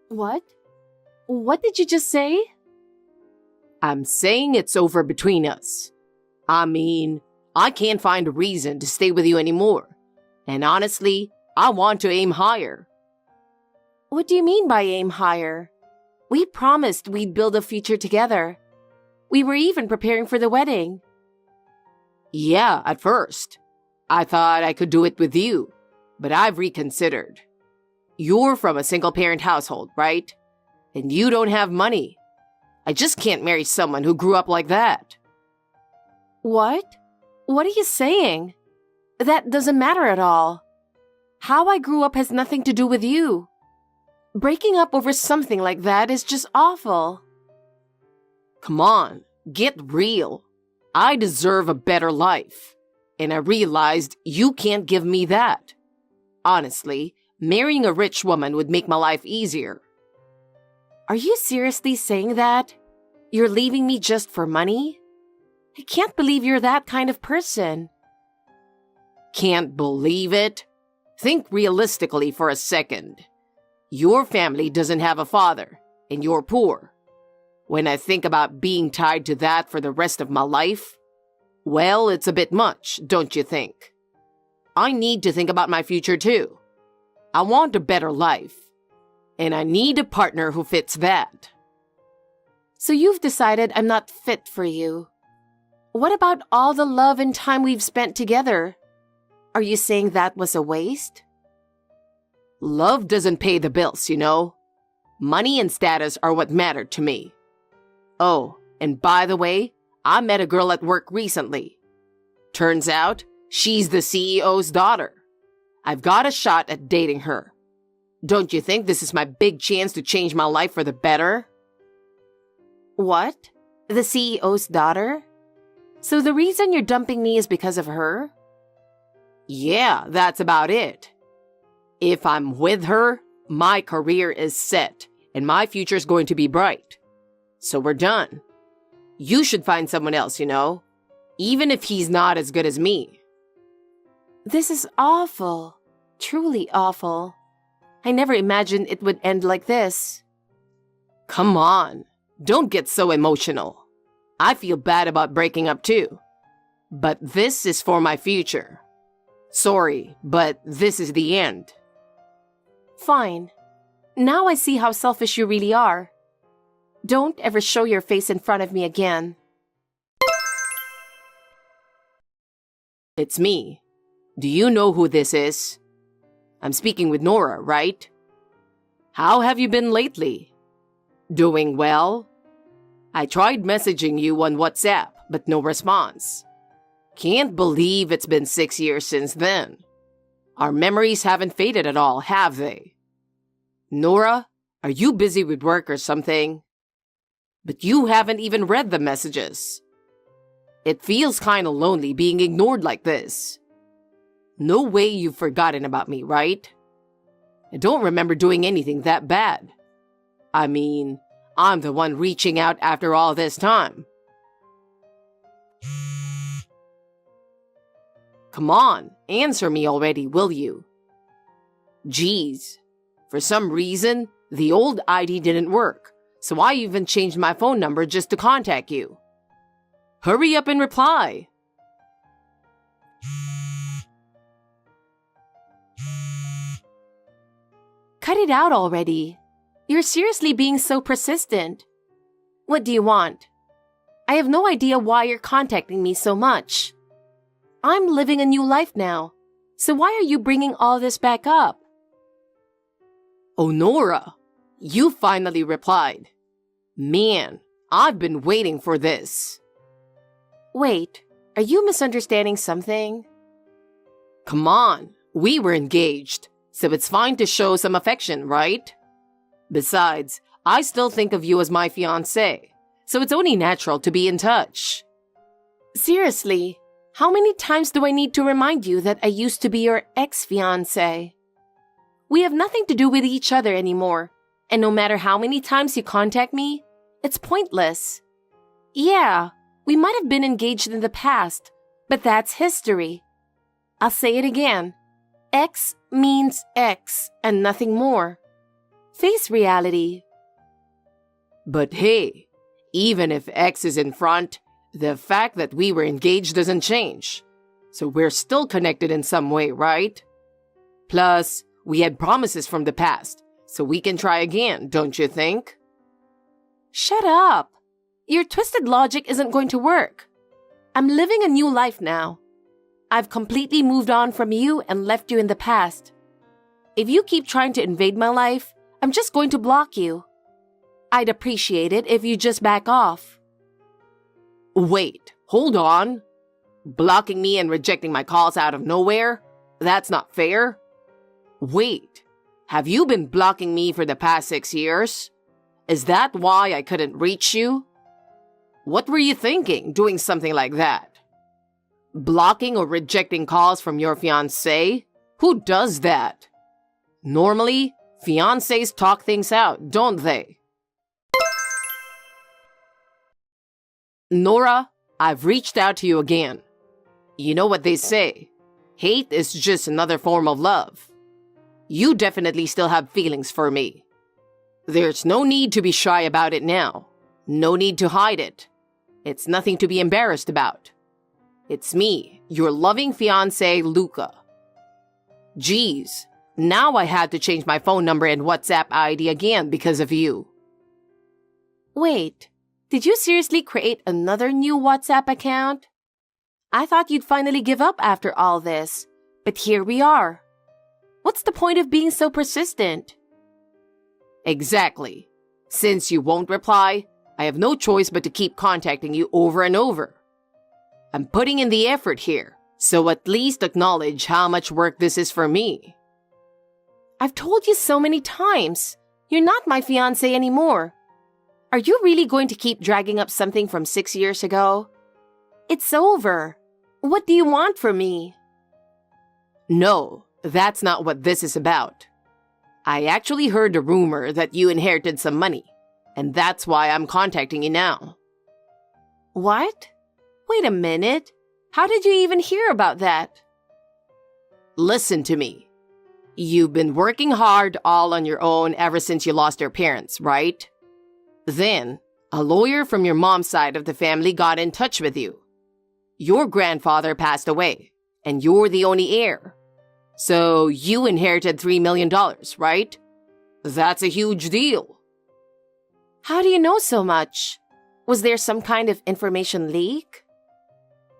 What? What did you just say? I'm saying it's over between us. I mean, I can't find a reason to stay with you anymore. And honestly, I want to aim higher. What do you mean by aim higher? We promised we'd build a future together. We were even preparing for the wedding. Yeah, at first. I thought I could do it with you, but I've reconsidered. You're from a single-parent household, right? And you don't have money. I just can't marry someone who grew up like that. What? What are you saying? That doesn't matter at all. How I grew up has nothing to do with you. Breaking up over something like that is just awful. Come on, get real. I deserve a better life. And I realized you can't give me that. Honestly, marrying a rich woman would make my life easier. Are you seriously saying that? You're leaving me just for money? I can't believe you're that kind of person. Can't believe it? Think realistically for a second. Your family doesn't have a father, and you're poor. When I think about being tied to that for the rest of my life, well, it's a bit much, don't you think? I need to think about my future too. I want a better life, and I need a partner who fits that. So you've decided I'm not fit for you. What about all the love and time we've spent together? Are you saying that was a waste? Love doesn't pay the bills, you know. Money and status are what matter to me. Oh, and by the way, I met a girl at work recently. Turns out, she's the CEO's daughter. I've got a shot at dating her. Don't you think this is my big chance to change my life for the better? What? The CEO's daughter? So the reason you're dumping me is because of her? Yeah, that's about it. If I'm with her, my career is set, and my future's going to be bright. So we're done. You should find someone else, you know, even if he's not as good as me. This is awful. Truly awful. I never imagined it would end like this. Come on, don't get so emotional. I feel bad about breaking up too. But this is for my future. Sorry, but this is the end. Fine. Now I see how selfish you really are. Don't ever show your face in front of me again. It's me. Do you know who this is? I'm speaking with Nora, right? How have you been lately? Doing well? I tried messaging you on WhatsApp, but no response. Can't believe it's been 6 years since then. Our memories haven't faded at all, have they? Nora, are you busy with work or something? But you haven't even read the messages. It feels kinda lonely being ignored like this. No way you've forgotten about me, right? I don't remember doing anything that bad. I mean, I'm the one reaching out after all this time. Come on, answer me already, will you? Geez, for some reason, the old ID didn't work, so I even changed my phone number just to contact you. Hurry up and reply. Cut it out already. You're seriously being so persistent. What do you want? I have no idea why you're contacting me so much. I'm living a new life now, so why are you bringing all this back up? Oh, Nora, you finally replied. Man, I've been waiting for this. Wait, are you misunderstanding something? Come on, we were engaged, so it's fine to show some affection, right? Besides, I still think of you as my fiancé, so it's only natural to be in touch. Seriously, how many times do I need to remind you that I used to be your ex-fiancé? We have nothing to do with each other anymore, and no matter how many times you contact me, it's pointless. Yeah, we might have been engaged in the past, but that's history. I'll say it again. Ex means ex and nothing more. Face reality. But hey, even if X is in front, the fact that we were engaged doesn't change. So we're still connected in some way, right? Plus, we had promises from the past, so we can try again, don't you think? Shut up. Your twisted logic isn't going to work. I'm living a new life now. I've completely moved on from you and left you in the past. If you keep trying to invade my life, I'm just going to block you. I'd appreciate it if you just back off. Wait, hold on. Blocking me and rejecting my calls out of nowhere? That's not fair. Wait, have you been blocking me for the past 6 years? Is that why I couldn't reach you? What were you thinking, doing something like that? Blocking or rejecting calls from your fiancé? Who does that? Normally, fiancés talk things out, don't they? Nora, I've reached out to you again. You know what they say. Hate is just another form of love. You definitely still have feelings for me. There's no need to be shy about it now. No need to hide it. It's nothing to be embarrassed about. It's me, your loving fiancé, Luca. Geez, now I had to change my phone number and WhatsApp ID again because of you. Wait, did you seriously create another new WhatsApp account? I thought you'd finally give up after all this, but here we are. What's the point of being so persistent? Exactly. Since you won't reply, I have no choice but to keep contacting you over and over. I'm putting in the effort here, so at least acknowledge how much work this is for me. I've told you so many times, you're not my fiancé anymore. Are you really going to keep dragging up something from 6 years ago? It's over. What do you want from me? No, that's not what this is about. I actually heard a rumor that you inherited some money, and that's why I'm contacting you now. What? Wait a minute. How did you even hear about that? Listen to me. You've been working hard all on your own ever since you lost your parents, right? Then, a lawyer from your mom's side of the family got in touch with you. Your grandfather passed away, and you're the only heir. So you inherited $3 million, right? That's a huge deal. How do you know so much? Was there some kind of information leak?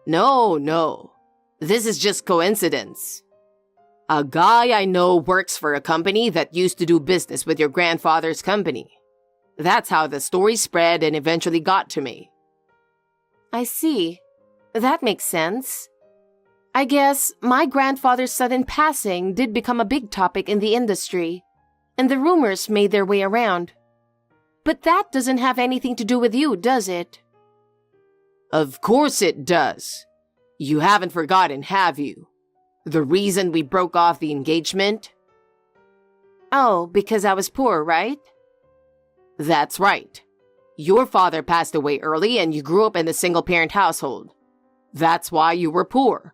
No. This is just coincidence. A guy I know works for a company that used to do business with your grandfather's company. That's how the story spread and eventually got to me. I see. That makes sense. I guess my grandfather's sudden passing did become a big topic in the industry, and the rumors made their way around. But that doesn't have anything to do with you, does it? Of course it does. You haven't forgotten, have you? The reason we broke off the engagement? Oh, because I was poor, right? That's right. Your father passed away early and you grew up in a single-parent household. That's why you were poor.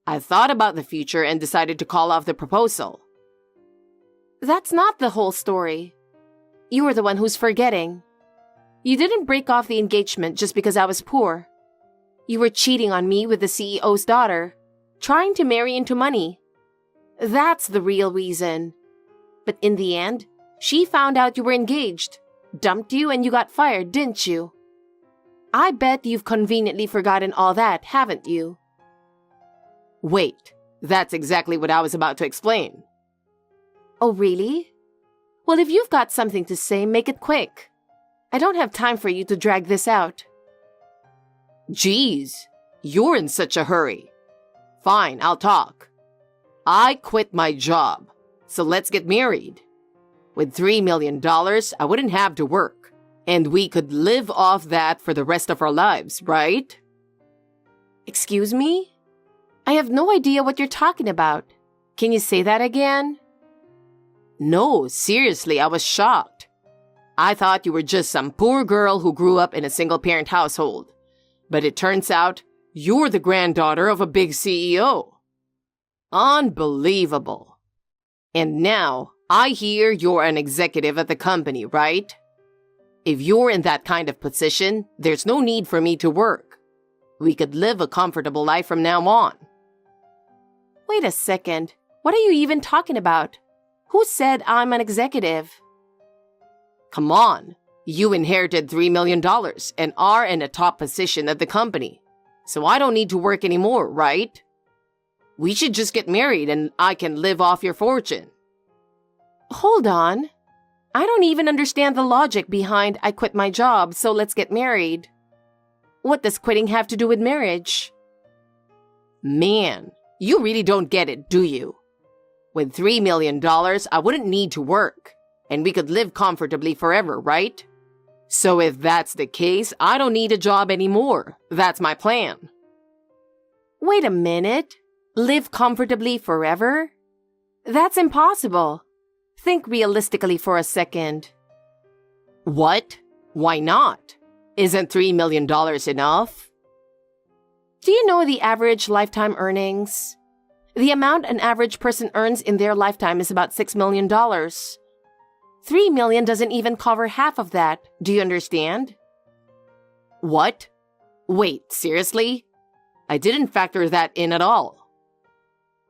I thought about the future and decided to call off the proposal. That's not the whole story. You were the one who's forgetting. You didn't break off the engagement just because I was poor. You were cheating on me with the CEO's daughter, trying to marry into money. That's the real reason. But in the end, she found out you were engaged, dumped you, and you got fired, didn't you? I bet you've conveniently forgotten all that, haven't you? Wait, that's exactly what I was about to explain. Oh, really? Well, if you've got something to say, make it quick. I don't have time for you to drag this out. Geez, you're in such a hurry. Fine, I'll talk. I quit my job, so let's get married. With $3 million, I wouldn't have to work, and we could live off that for the rest of our lives, right? Excuse me? I have no idea what you're talking about. Can you say that again? No, seriously, I was shocked. I thought you were just some poor girl who grew up in a single-parent household. But it turns out you're the granddaughter of a big CEO. Unbelievable. And now I hear you're an executive at the company, right? If you're in that kind of position, there's no need for me to work. We could live a comfortable life from now on. Wait a second. What are you even talking about? Who said I'm an executive? Come on. You inherited $3 million and are in a top position at the company. So I don't need to work anymore, right? We should just get married and I can live off your fortune. Hold on. I don't even understand the logic behind I quit my job, so let's get married. What does quitting have to do with marriage? Man, you really don't get it, do you? With $3 million, I wouldn't need to work, and we could live comfortably forever, right? So if that's the case, I don't need a job anymore. That's my plan. Wait a minute. Live comfortably forever? That's impossible. Think realistically for a second. What? Why not? Isn't $3 million enough? Do you know the average lifetime earnings? The amount an average person earns in their lifetime is about $6 million. $3 million doesn't even cover half of that. Do you understand? What? Wait, seriously? I didn't factor that in at all.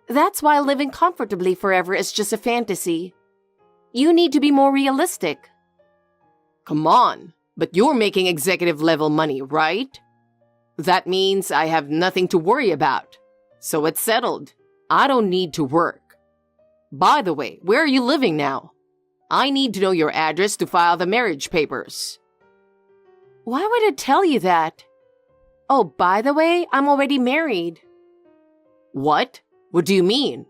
That's why living comfortably forever is just a fantasy. You need to be more realistic. Come on, but you're making executive level money, right? That means I have nothing to worry about. So it's settled. I don't need to work. By the way, where are you living now? I need to know your address to file the marriage papers. Why would it tell you that? Oh, by the way, I'm already married. What? What do you mean?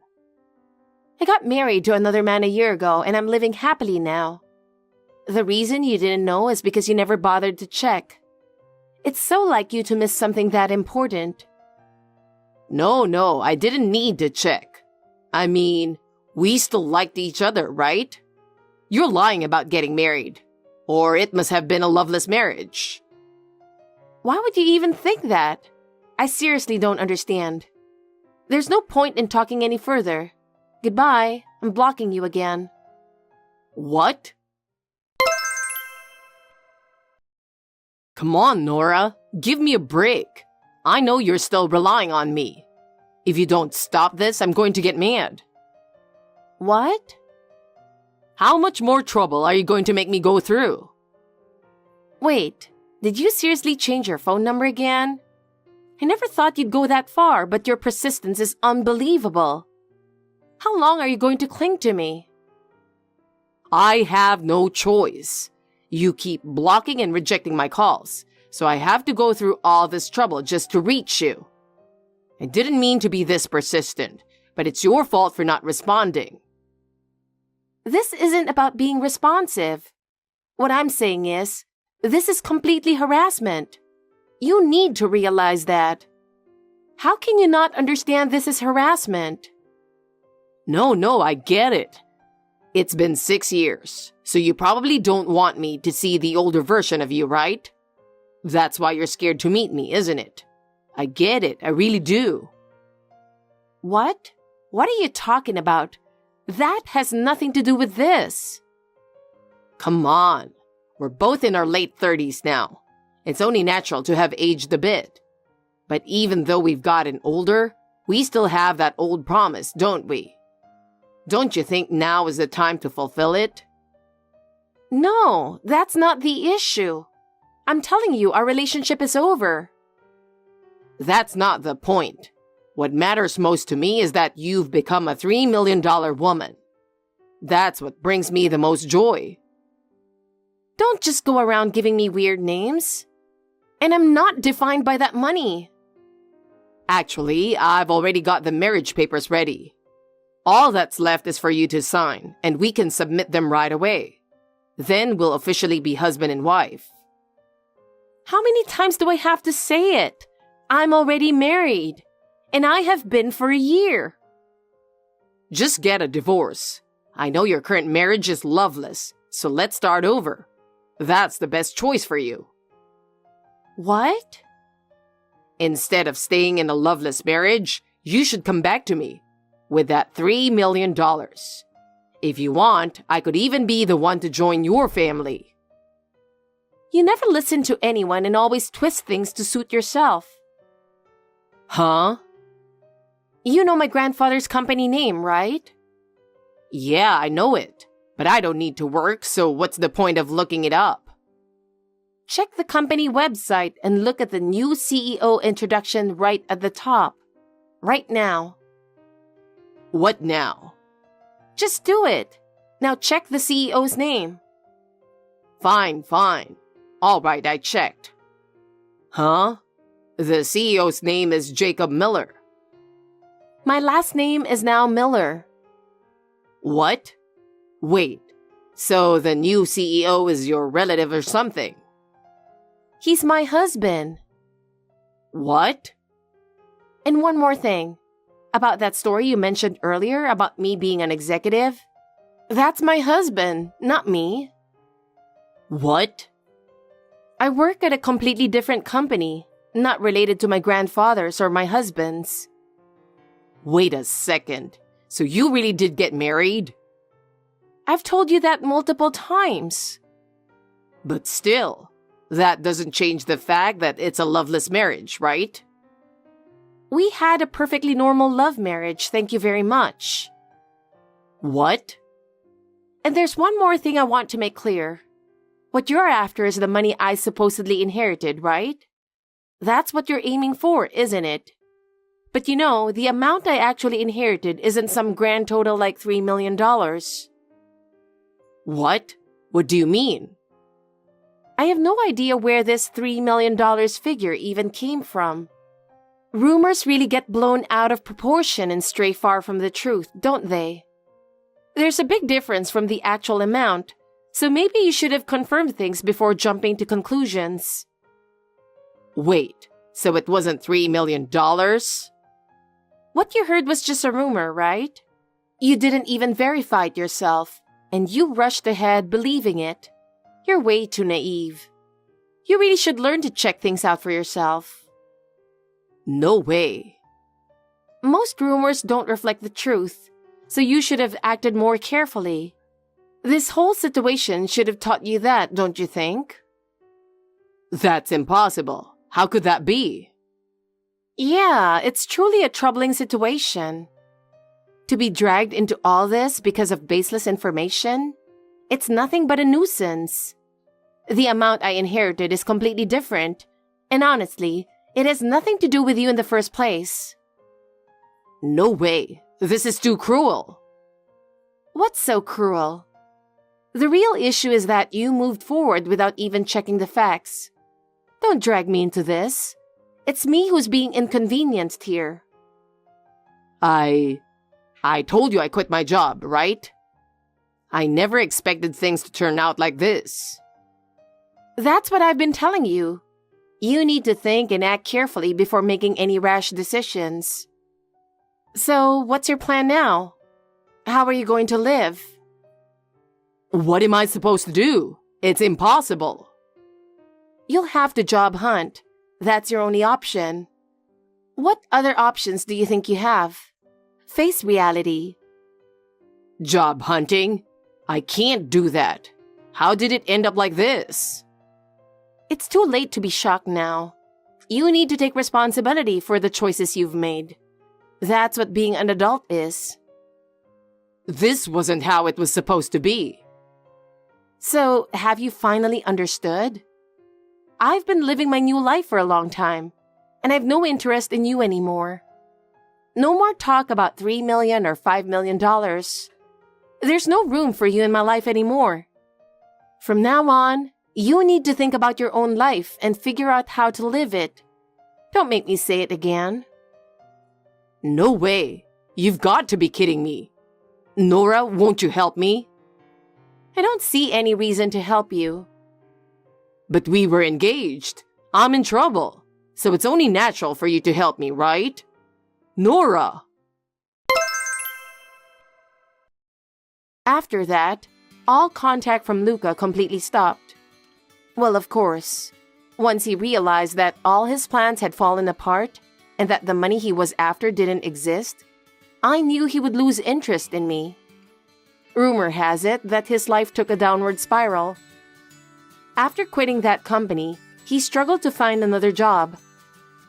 I got married to another man a year ago and I'm living happily now. The reason you didn't know is because you never bothered to check. It's so like you to miss something that important. No, I didn't need to check. I mean, we still liked each other, right? You're lying about getting married. Or it must have been a loveless marriage. Why would you even think that? I seriously don't understand. There's no point in talking any further. Goodbye. I'm blocking you again. What? Come on, Nora. Give me a break. I know you're still relying on me. If you don't stop this, I'm going to get mad. What? How much more trouble are you going to make me go through? Wait, did you seriously change your phone number again? I never thought you'd go that far, but your persistence is unbelievable. How long are you going to cling to me? I have no choice. You keep blocking and rejecting my calls, so I have to go through all this trouble just to reach you. I didn't mean to be this persistent, but it's your fault for not responding. This isn't about being responsive. What I'm saying is, this is completely harassment. You need to realize that. How can you not understand this is harassment? No, I get it. It's been 6 years, so you probably don't want me to see the older version of you, right? That's why you're scared to meet me, isn't it? I get it, I really do. What? What are you talking about? That has nothing to do with this. Come on, we're both in our late 30s now. It's only natural to have aged a bit. But even though we've gotten older, we still have that old promise, don't we? Don't you think now is the time to fulfill it? No, that's not the issue. I'm telling you, our relationship is over. That's not the point. What matters most to me is that you've become a $3 million woman. That's what brings me the most joy. Don't just go around giving me weird names. And I'm not defined by that money. Actually, I've already got the marriage papers ready. All that's left is for you to sign, and we can submit them right away. Then we'll officially be husband and wife. How many times do I have to say it? I'm already married, and I have been for a year. Just get a divorce. I know your current marriage is loveless, so let's start over. That's the best choice for you. What? Instead of staying in a loveless marriage, you should come back to me with that $3 million. If you want, I could even be the one to join your family. You never listen to anyone and always twist things to suit yourself. Huh? You know my grandfather's company name, right? Yeah, I know it. But I don't need to work, so what's the point of looking it up? Check the company website and look at the new CEO introduction right at the top. Right now. What now? Just do it. Now check the CEO's name. Fine. All right, I checked. Huh? The CEO's name is Jacob Miller. My last name is now Miller. What? Wait, so the new CEO is your relative or something? He's my husband. What? And one more thing. About that story you mentioned earlier about me being an executive. That's my husband, not me. What? I work at a completely different company, not related to my grandfather's or my husband's. Wait a second. So you really did get married? I've told you that multiple times. But still, that doesn't change the fact that it's a loveless marriage, right? We had a perfectly normal love marriage, thank you very much. What? And there's one more thing I want to make clear. What you're after is the money I supposedly inherited, right? That's what you're aiming for, isn't it? But you know, the amount I actually inherited isn't some grand total like $3 million. What? What do you mean? I have no idea where this $3 million figure even came from. Rumors really get blown out of proportion and stray far from the truth, don't they? There's a big difference from the actual amount, so maybe you should have confirmed things before jumping to conclusions. Wait, so it wasn't $3 million? What you heard was just a rumor, right? You didn't even verify it yourself, and you rushed ahead believing it. You're way too naive. You really should learn to check things out for yourself. No way. Most rumors don't reflect the truth, so you should have acted more carefully. This whole situation should have taught you that, don't you think? That's impossible. How could that be? Yeah, it's truly a troubling situation. To be dragged into all this because of baseless information? It's nothing but a nuisance. The amount I inherited is completely different, and honestly, it has nothing to do with you in the first place. No way. This is too cruel. What's so cruel? The real issue is that you moved forward without even checking the facts. Don't drag me into this. It's me who's being inconvenienced here. I told you I quit my job, right? I never expected things to turn out like this. That's what I've been telling you. You need to think and act carefully before making any rash decisions. So, what's your plan now? How are you going to live? What am I supposed to do? It's impossible. You'll have to job hunt. That's your only option. What other options do you think you have? Face reality. Job hunting? I can't do that. How did it end up like this? It's too late to be shocked now. You need to take responsibility for the choices you've made. That's what being an adult is. This wasn't how it was supposed to be. So, have you finally understood? I've been living my new life for a long time, and I've no interest in you anymore. No more talk about $3 million or $5 million. There's no room for you in my life anymore. From now on, you need to think about your own life and figure out how to live it. Don't make me say it again. No way. You've got to be kidding me. Nora, won't you help me? I don't see any reason to help you. But we were engaged. I'm in trouble. So it's only natural for you to help me, right? Nora! After that, all contact from Luca completely stopped. Well, of course. Once he realized that all his plans had fallen apart and that the money he was after didn't exist, I knew he would lose interest in me. Rumor has it that his life took a downward spiral. After quitting that company, he struggled to find another job.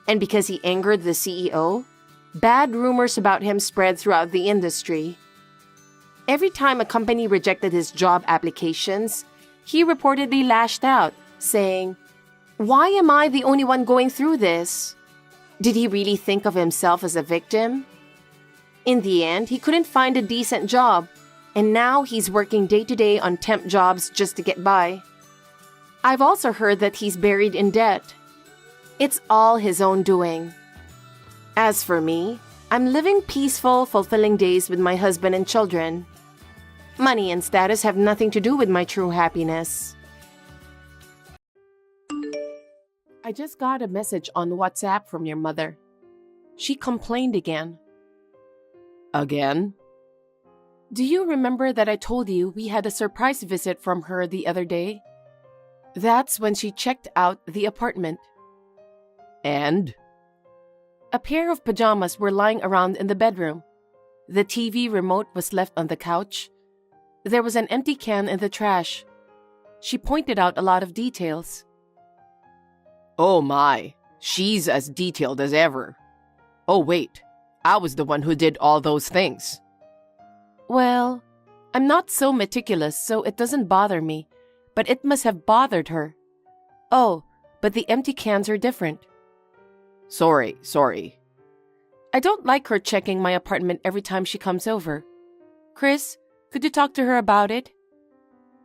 And because he angered the CEO, bad rumors about him spread throughout the industry. Every time a company rejected his job applications, he reportedly lashed out, saying, "Why am I the only one going through this?" Did he really think of himself as a victim? In the end, he couldn't find a decent job, and now he's working day-to-day on temp jobs just to get by. I've also heard that he's buried in debt. It's all his own doing. As for me, I'm living peaceful, fulfilling days with my husband and children. Money and status have nothing to do with my true happiness. I just got a message on WhatsApp from your mother. She complained again. Again? Do you remember that I told you we had a surprise visit from her the other day? That's when she checked out the apartment. And? A pair of pajamas were lying around in the bedroom. The TV remote was left on the couch. There was an empty can in the trash. She pointed out a lot of details. Oh my, she's as detailed as ever. Oh wait, I was the one who did all those things. Well, I'm not so meticulous, so it doesn't bother me, but it must have bothered her. Oh, but the empty cans are different. Sorry. I don't like her checking my apartment every time she comes over. Chris, could you talk to her about it?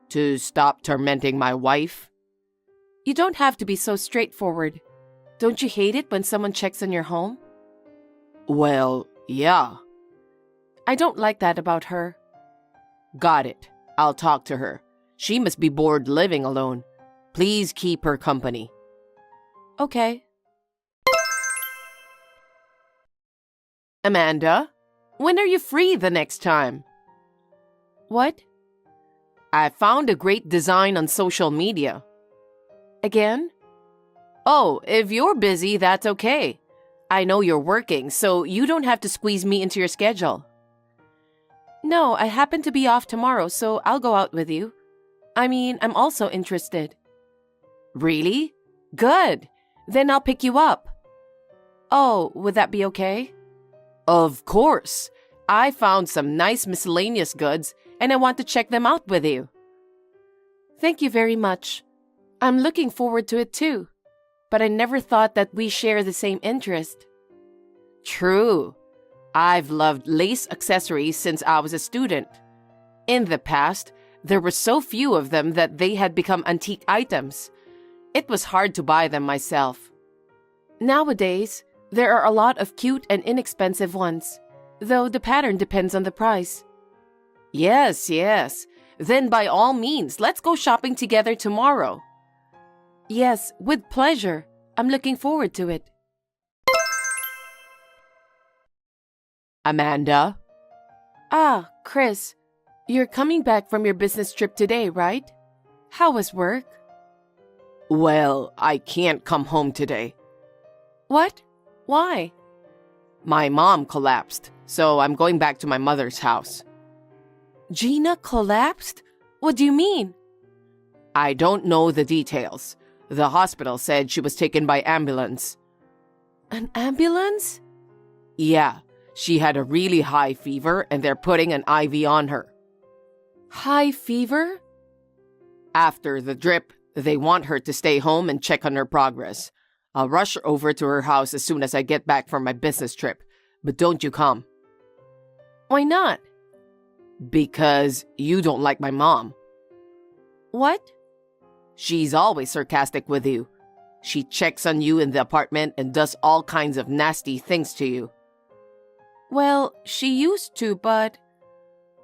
To stop tormenting my wife? You don't have to be so straightforward. Don't you hate it when someone checks on your home? Well, yeah. I don't like that about her. Got it. I'll talk to her. She must be bored living alone. Please keep her company. Okay. Amanda, when are you free the next time? What? I found a great design on social media. Again? Oh, if you're busy, that's okay. I know you're working, so you don't have to squeeze me into your schedule. No, I happen to be off tomorrow, so I'll go out with you. I mean, I'm also interested. Really? Good. Then I'll pick you up. Oh, would that be okay? Of course. I found some nice miscellaneous goods, and I want to check them out with you. Thank you very much. I'm looking forward to it too, but I never thought that we share the same interest. True. I've loved lace accessories since I was a student. In the past, there were so few of them that they had become antique items. It was hard to buy them myself. Nowadays, there are a lot of cute and inexpensive ones, though the pattern depends on the price. Yes. Then by all means, let's go shopping together tomorrow. Yes, with pleasure. I'm looking forward to it. Amanda? Ah, Chris. You're coming back from your business trip today, right? How was work? Well, I can't come home today. What? Why? My mom collapsed, so I'm going back to my mother's house. Gina collapsed? What do you mean? I don't know the details. The hospital said she was taken by ambulance. An ambulance? Yeah, she had a really high fever and they're putting an IV on her. High fever? After the drip, they want her to stay home and check on her progress. I'll rush over to her house as soon as I get back from my business trip, but don't you come. Why not? Because you don't like my mom. What? She's always sarcastic with you. She checks on you in the apartment and does all kinds of nasty things to you. Well, she used to, but...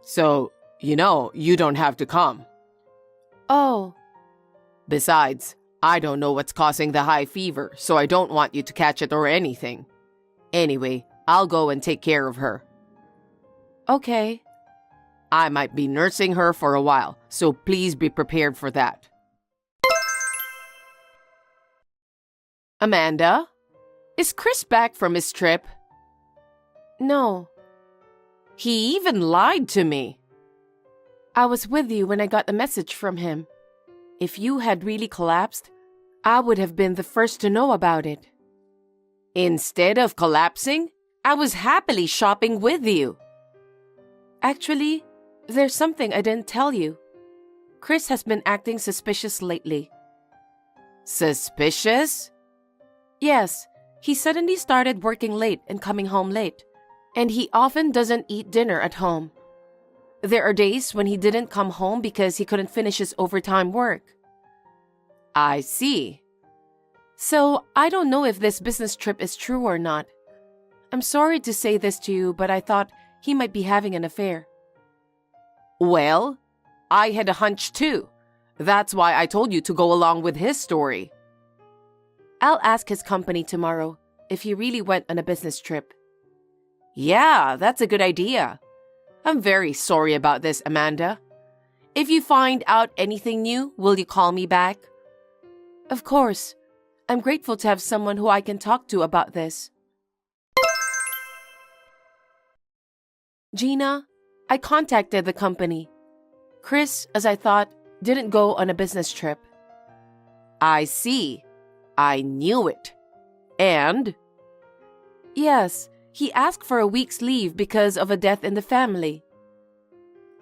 So, you don't have to come. Oh. Besides, I don't know what's causing the high fever, so I don't want you to catch it or anything. Anyway, I'll go and take care of her. Okay. I might be nursing her for a while, so please be prepared for that. Amanda? Is Chris back from his trip? No. He even lied to me. I was with you when I got a message from him. If you had really collapsed, I would have been the first to know about it. Instead of collapsing, I was happily shopping with you. Actually, there's something I didn't tell you. Chris has been acting suspicious lately. Suspicious? Yes, he suddenly started working late and coming home late, and he often doesn't eat dinner at home. There are days when he didn't come home because he couldn't finish his overtime work. I see. So, I don't know if this business trip is true or not. I'm sorry to say this to you, but I thought he might be having an affair. Well, I had a hunch too. That's why I told you to go along with his story. I'll ask his company tomorrow if he really went on a business trip. Yeah, that's a good idea. I'm very sorry about this, Amanda. If you find out anything new, will you call me back? Of course. I'm grateful to have someone who I can talk to about this. Gina, I contacted the company. Chris, as I thought, didn't go on a business trip. I see. I knew it. And? Yes, he asked for a week's leave because of a death in the family.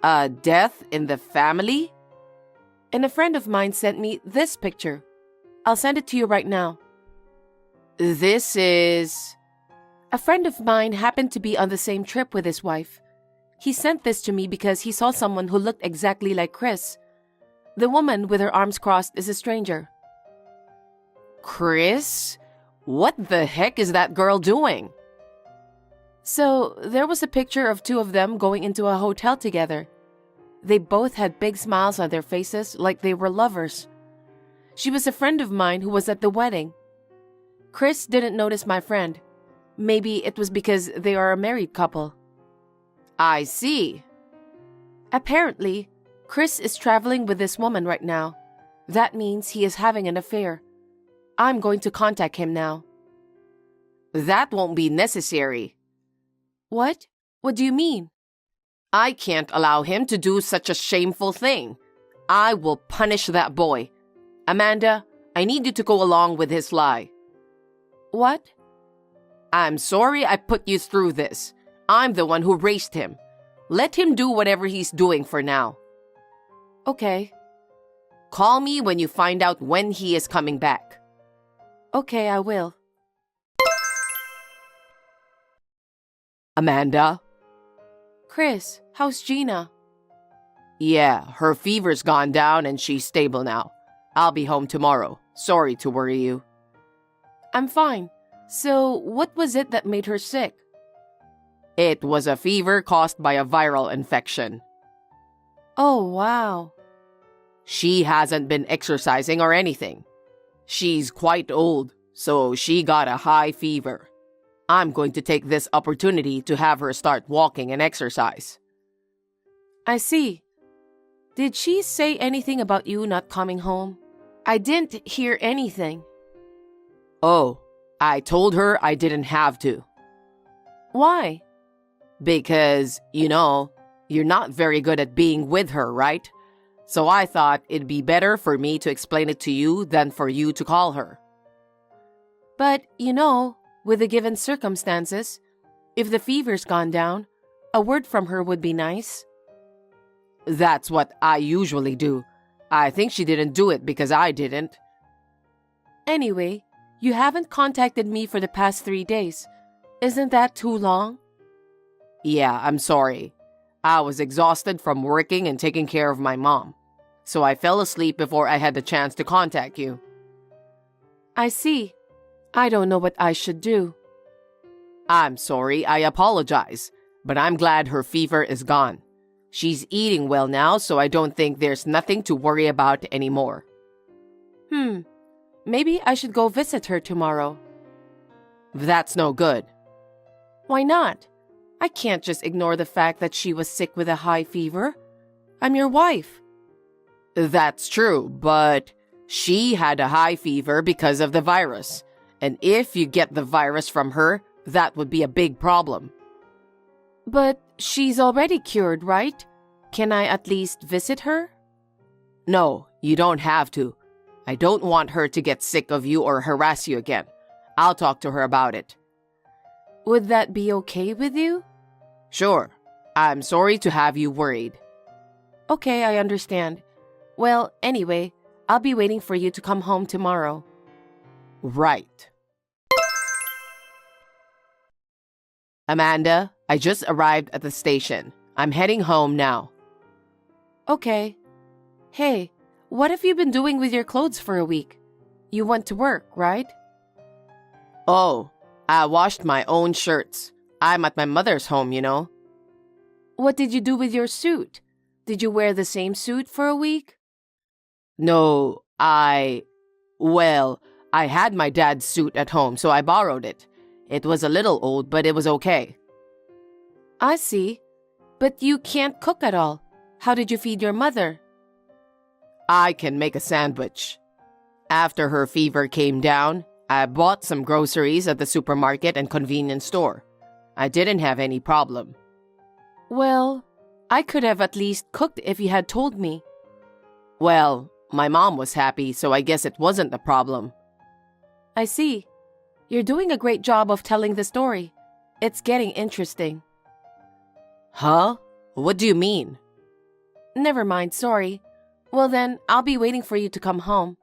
A death in the family? And a friend of mine sent me this picture. I'll send it to you right now. This is... A friend of mine happened to be on the same trip with his wife. He sent this to me because he saw someone who looked exactly like Chris. The woman with her arms crossed is a stranger. Chris? What the heck is that girl doing? So, there was a picture of two of them going into a hotel together. They both had big smiles on their faces like they were lovers. She was a friend of mine who was at the wedding. Chris didn't notice my friend. Maybe it was because they are a married couple. I see. Apparently, Chris is traveling with this woman right now. That means he is having an affair. I'm going to contact him now. That won't be necessary. What? What do you mean? I can't allow him to do such a shameful thing. I will punish that boy. Amanda, I need you to go along with his lie. What? I'm sorry I put you through this. I'm the one who raised him. Let him do whatever he's doing for now. Okay. Call me when you find out when he is coming back. Okay, I will. Amanda? Chris, how's Gina? Yeah, her fever's gone down and she's stable now. I'll be home tomorrow. Sorry to worry you. I'm fine. So, what was it that made her sick? It was a fever caused by a viral infection. Oh, wow. She hasn't been exercising or anything. She's quite old, so she got a high fever. I'm going to take this opportunity to have her start walking and exercise. I see. Did she say anything about you not coming home? I didn't hear anything. Oh, I told her I didn't have to. Why? Because, you're not very good at being with her, right? So I thought it'd be better for me to explain it to you than for you to call her. But, with the given circumstances, if the fever's gone down, a word from her would be nice. That's what I usually do. I think she didn't do it because I didn't. Anyway, you haven't contacted me for the past 3 days. Isn't that too long? Yeah, I'm sorry. I was exhausted from working and taking care of my mom. So I fell asleep before I had the chance to contact you. I see. I don't know what I should do. I'm sorry, I apologize. But I'm glad her fever is gone. She's eating well now, so I don't think there's nothing to worry about anymore. Maybe I should go visit her tomorrow. That's no good. Why not? I can't just ignore the fact that she was sick with a high fever. I'm your wife. That's true, but she had a high fever because of the virus. And if you get the virus from her, that would be a big problem. But she's already cured, right? Can I at least visit her? No, you don't have to. I don't want her to get sick of you or harass you again. I'll talk to her about it. Would that be okay with you? Sure. I'm sorry to have you worried. Okay, I understand. Well, anyway, I'll be waiting for you to come home tomorrow. Right. Amanda, I just arrived at the station. I'm heading home now. Okay. Hey, what have you been doing with your clothes for a week? You went to work, right? Oh, I washed my own shirts. I'm at my mother's home, you know. What did you do with your suit? Did you wear the same suit for a week? No, Well, I had my dad's suit at home, so I borrowed it. It was a little old, but it was okay. I see. But you can't cook at all. How did you feed your mother? I can make a sandwich. After her fever came down, I bought some groceries at the supermarket and convenience store. I didn't have any problem. Well, I could have at least cooked if you had told me. Well, my mom was happy, so I guess it wasn't a problem. I see. You're doing a great job of telling the story. It's getting interesting. Huh? What do you mean? Never mind, sorry. Well then, I'll be waiting for you to come home.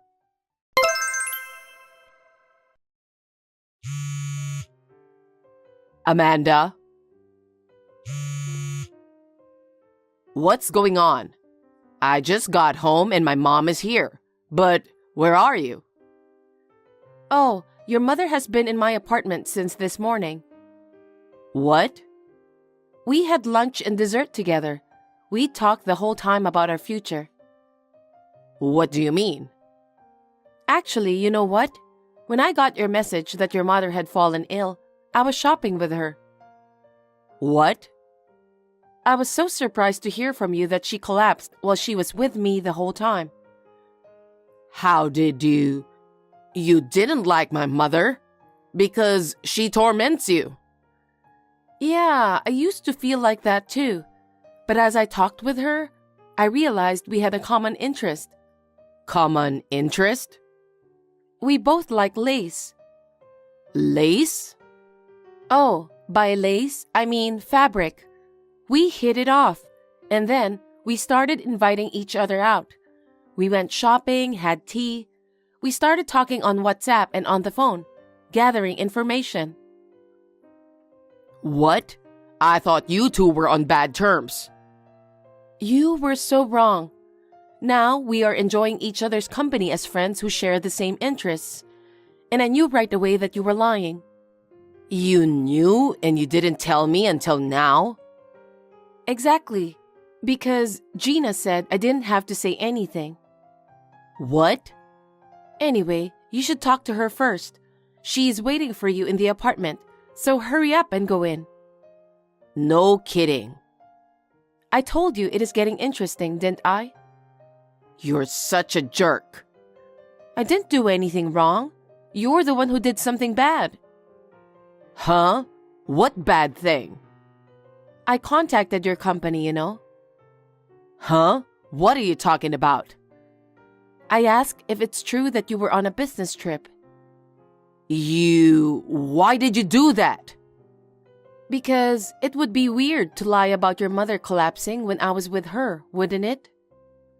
Amanda? What's going on? I just got home and my mom is here. But where are you? Oh, your mother has been in my apartment since this morning. What? We had lunch and dessert together. We talked the whole time about our future. What do you mean? Actually, you know what? When I got your message that your mother had fallen ill, I was shopping with her. What? I was so surprised to hear from you that she collapsed while she was with me the whole time. How did you... You didn't like my mother? Because she torments you. Yeah, I used to feel like that too. But as I talked with her, I realized we had a common interest. Common interest? We both like lace. Lace? Oh, by lace, I mean fabric. We hit it off, and then we started inviting each other out. We went shopping, had tea. We started talking on WhatsApp and on the phone, gathering information. What? I thought you two were on bad terms. You were so wrong. Now we are enjoying each other's company as friends who share the same interests. And I knew right away that you were lying. You knew and you didn't tell me until now? Exactly. Because Gina said I didn't have to say anything. What? Anyway, you should talk to her first. She's waiting for you in the apartment, so hurry up and go in. No kidding. I told you it is getting interesting, didn't I? You're such a jerk. I didn't do anything wrong. You're the one who did something bad. Huh? What bad thing? I contacted your company, you know. Huh? What are you talking about? I asked if it's true that you were on a business trip. Why did you do that? Because it would be weird to lie about your mother collapsing when I was with her, wouldn't it?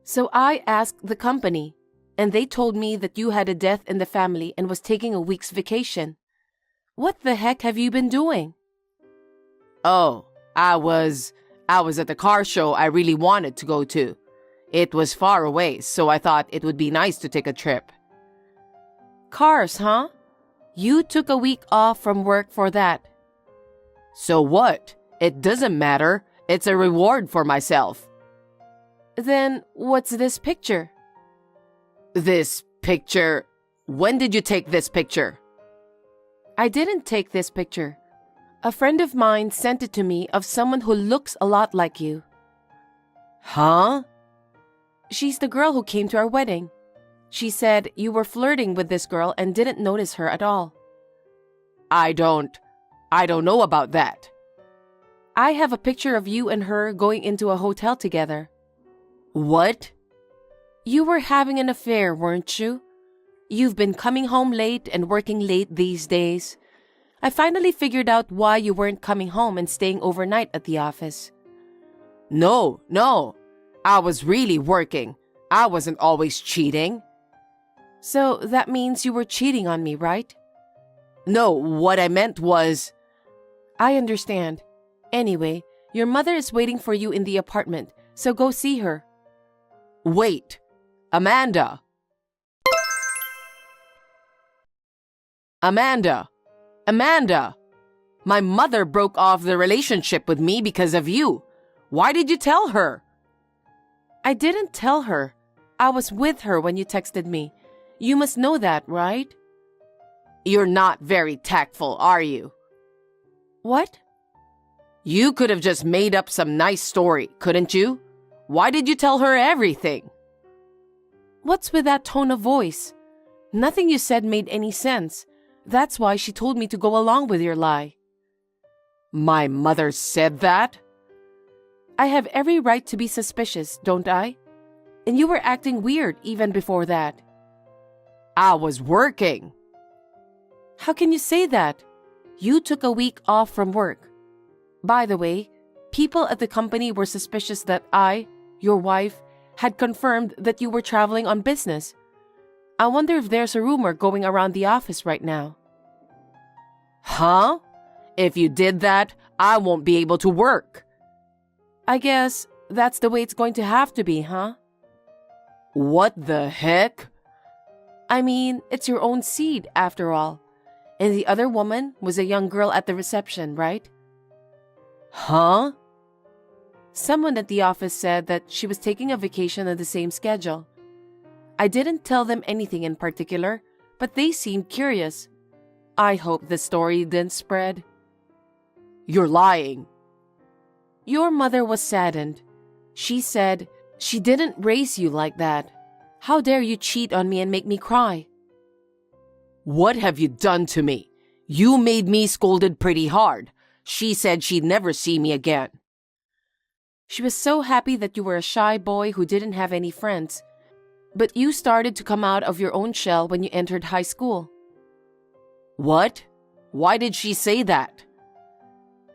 So I asked the company, and they told me that you had a death in the family and was taking a week's vacation. What the heck have you been doing? Oh, I was at the car show I really wanted to go to. It was far away, so I thought it would be nice to take a trip. Cars, huh? You took a week off from work for that. So what? It doesn't matter. It's a reward for myself. Then what's this picture? This picture? When did you take this picture? I didn't take this picture. A friend of mine sent it to me of someone who looks a lot like you. Huh? She's the girl who came to our wedding. She said you were flirting with this girl and didn't notice her at all. I don't know about that. I have a picture of you and her going into a hotel together. What? You were having an affair, weren't you? You've been coming home late and working late these days. I finally figured out why you weren't coming home and staying overnight at the office. No. I was really working. I wasn't always cheating. So that means you were cheating on me, right? No, what I meant was... I understand. Anyway, your mother is waiting for you in the apartment, so go see her. Wait, Amanda! Amanda! My mother broke off the relationship with me because of you. Why did you tell her? I didn't tell her. I was with her when you texted me. You must know that, right? You're not very tactful, are you? What? You could have just made up some nice story, couldn't you? Why did you tell her everything? What's with that tone of voice? Nothing you said made any sense. That's why she told me to go along with your lie. My mother said that? I have every right to be suspicious, don't I? And you were acting weird even before that. I was working. How can you say that? You took a week off from work. By the way, people at the company were suspicious that I, your wife, had confirmed that you were traveling on business. I wonder if there's a rumor going around the office right now. Huh? If you did that, I won't be able to work. I guess that's the way it's going to have to be, huh? What the heck? I mean, it's your own seed, after all. And the other woman was a young girl at the reception, right? Huh? Someone at the office said that she was taking a vacation on the same schedule. I didn't tell them anything in particular, but they seemed curious. I hope the story didn't spread. You're lying. Your mother was saddened. She said she didn't raise you like that. How dare you cheat on me and make me cry? What have you done to me? You made me scolded pretty hard. She said she'd never see me again. She was so happy that you were a shy boy who didn't have any friends. But you started to come out of your own shell when you entered high school. What? Why did she say that?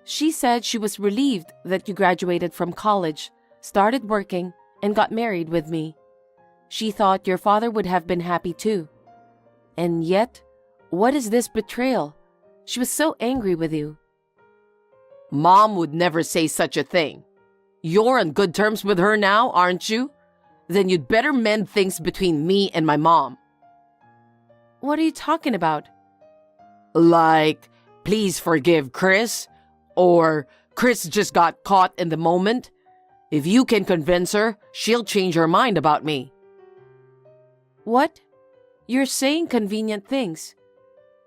She said she was relieved that you graduated from college, started working, and got married with me. She thought your father would have been happy too. And yet, what is this betrayal? She was so angry with you. Mom would never say such a thing. You're on good terms with her now, aren't you? Then you'd better mend things between me and my mom. What are you talking about? Like, please forgive Chris, or Chris just got caught in the moment. If you can convince her, she'll change her mind about me. What? You're saying convenient things.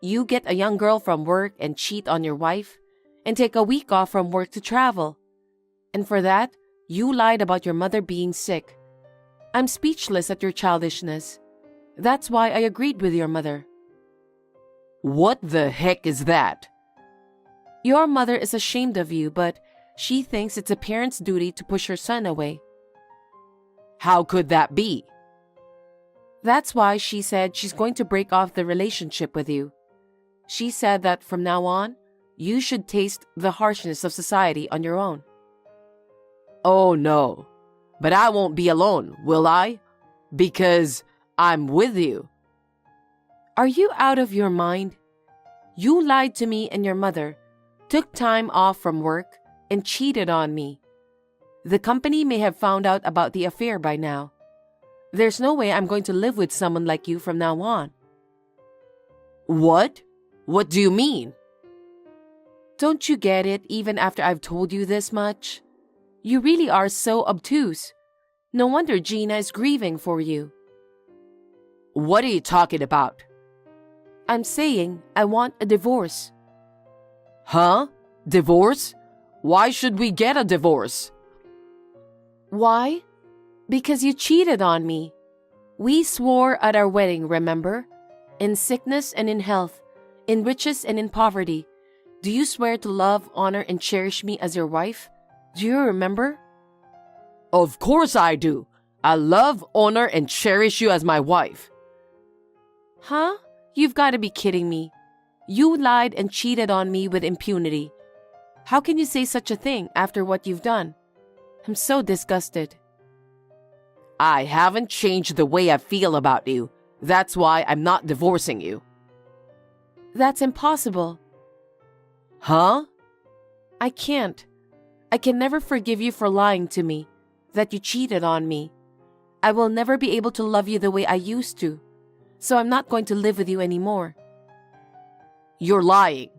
You get a young girl from work and cheat on your wife, and take a week off from work to travel. And for that, you lied about your mother being sick. I'm speechless at your childishness. That's why I agreed with your mother. What the heck is that? Your mother is ashamed of you, but she thinks it's a parent's duty to push her son away. How could that be? That's why she said she's going to break off the relationship with you. She said that from now on, you should taste the harshness of society on your own. Oh no, but I won't be alone, will I? Because I'm with you. Are you out of your mind? You lied to me and your mother, took time off from work, and cheated on me. The company may have found out about the affair by now. There's no way I'm going to live with someone like you from now on. What? What do you mean? Don't you get it even after I've told you this much? You really are so obtuse. No wonder Gina is grieving for you. What are you talking about? I'm saying I want a divorce. Huh? Divorce? Why should we get a divorce? Why? Because you cheated on me. We swore at our wedding, remember? In sickness and in health, in riches and in poverty. Do you swear to love, honor, and cherish me as your wife? Do you remember? Of course I do. I love, honor, and cherish you as my wife. Huh? You've got to be kidding me. You lied and cheated on me with impunity. How can you say such a thing after what you've done? I'm so disgusted. I haven't changed the way I feel about you. That's why I'm not divorcing you. That's impossible. Huh? I can't. I can never forgive you for lying to me, that you cheated on me. I will never be able to love you the way I used to, so I'm not going to live with you anymore. You're lying.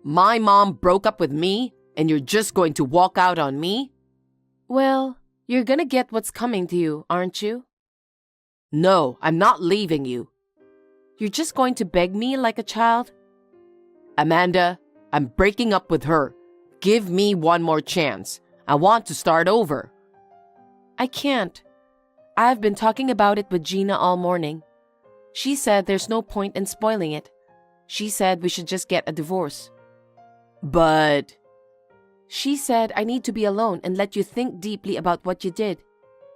My mom broke up with me, and you're just going to walk out on me? Well, you're gonna get what's coming to you, aren't you? No, I'm not leaving you. You're just going to beg me like a child? Amanda, I'm breaking up with her. Give me one more chance. I want to start over. I can't. I've been talking about it with Gina all morning. She said there's no point in spoiling it. She said we should just get a divorce. But... She said I need to be alone and let you think deeply about what you did.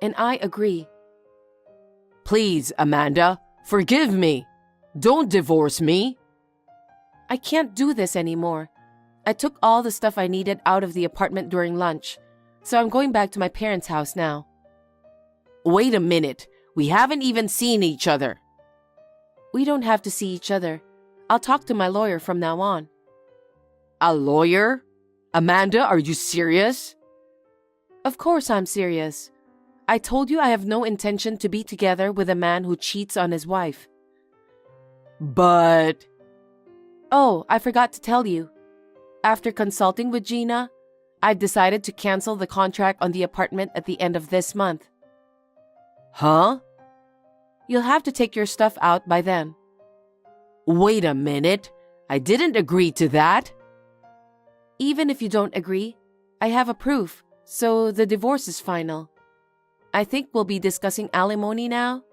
And I agree. Please, Amanda, forgive me. Don't divorce me. I can't do this anymore. I took all the stuff I needed out of the apartment during lunch, so I'm going back to my parents' house now. Wait a minute. We haven't even seen each other. We don't have to see each other. I'll talk to my lawyer from now on. A lawyer? Amanda, are you serious? Of course I'm serious. I told you I have no intention to be together with a man who cheats on his wife. But... Oh, I forgot to tell you. After consulting with Gina, I've decided to cancel the contract on the apartment at the end of this month. Huh? You'll have to take your stuff out by then. Wait a minute. I didn't agree to that. Even if you don't agree, I have a proof, so the divorce is final. I think we'll be discussing alimony now.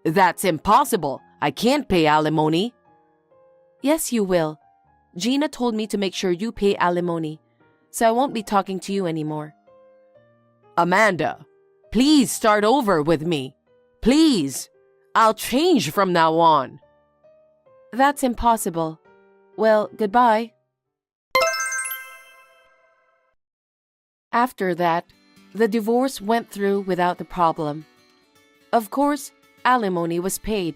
That's impossible. I can't pay alimony. Yes, you will. Gina told me to make sure you pay alimony, so I won't be talking to you anymore. Amanda, please start over with me. Please. I'll change from now on. That's impossible. Well, goodbye. After that, the divorce went through without a problem. Of course, alimony was paid.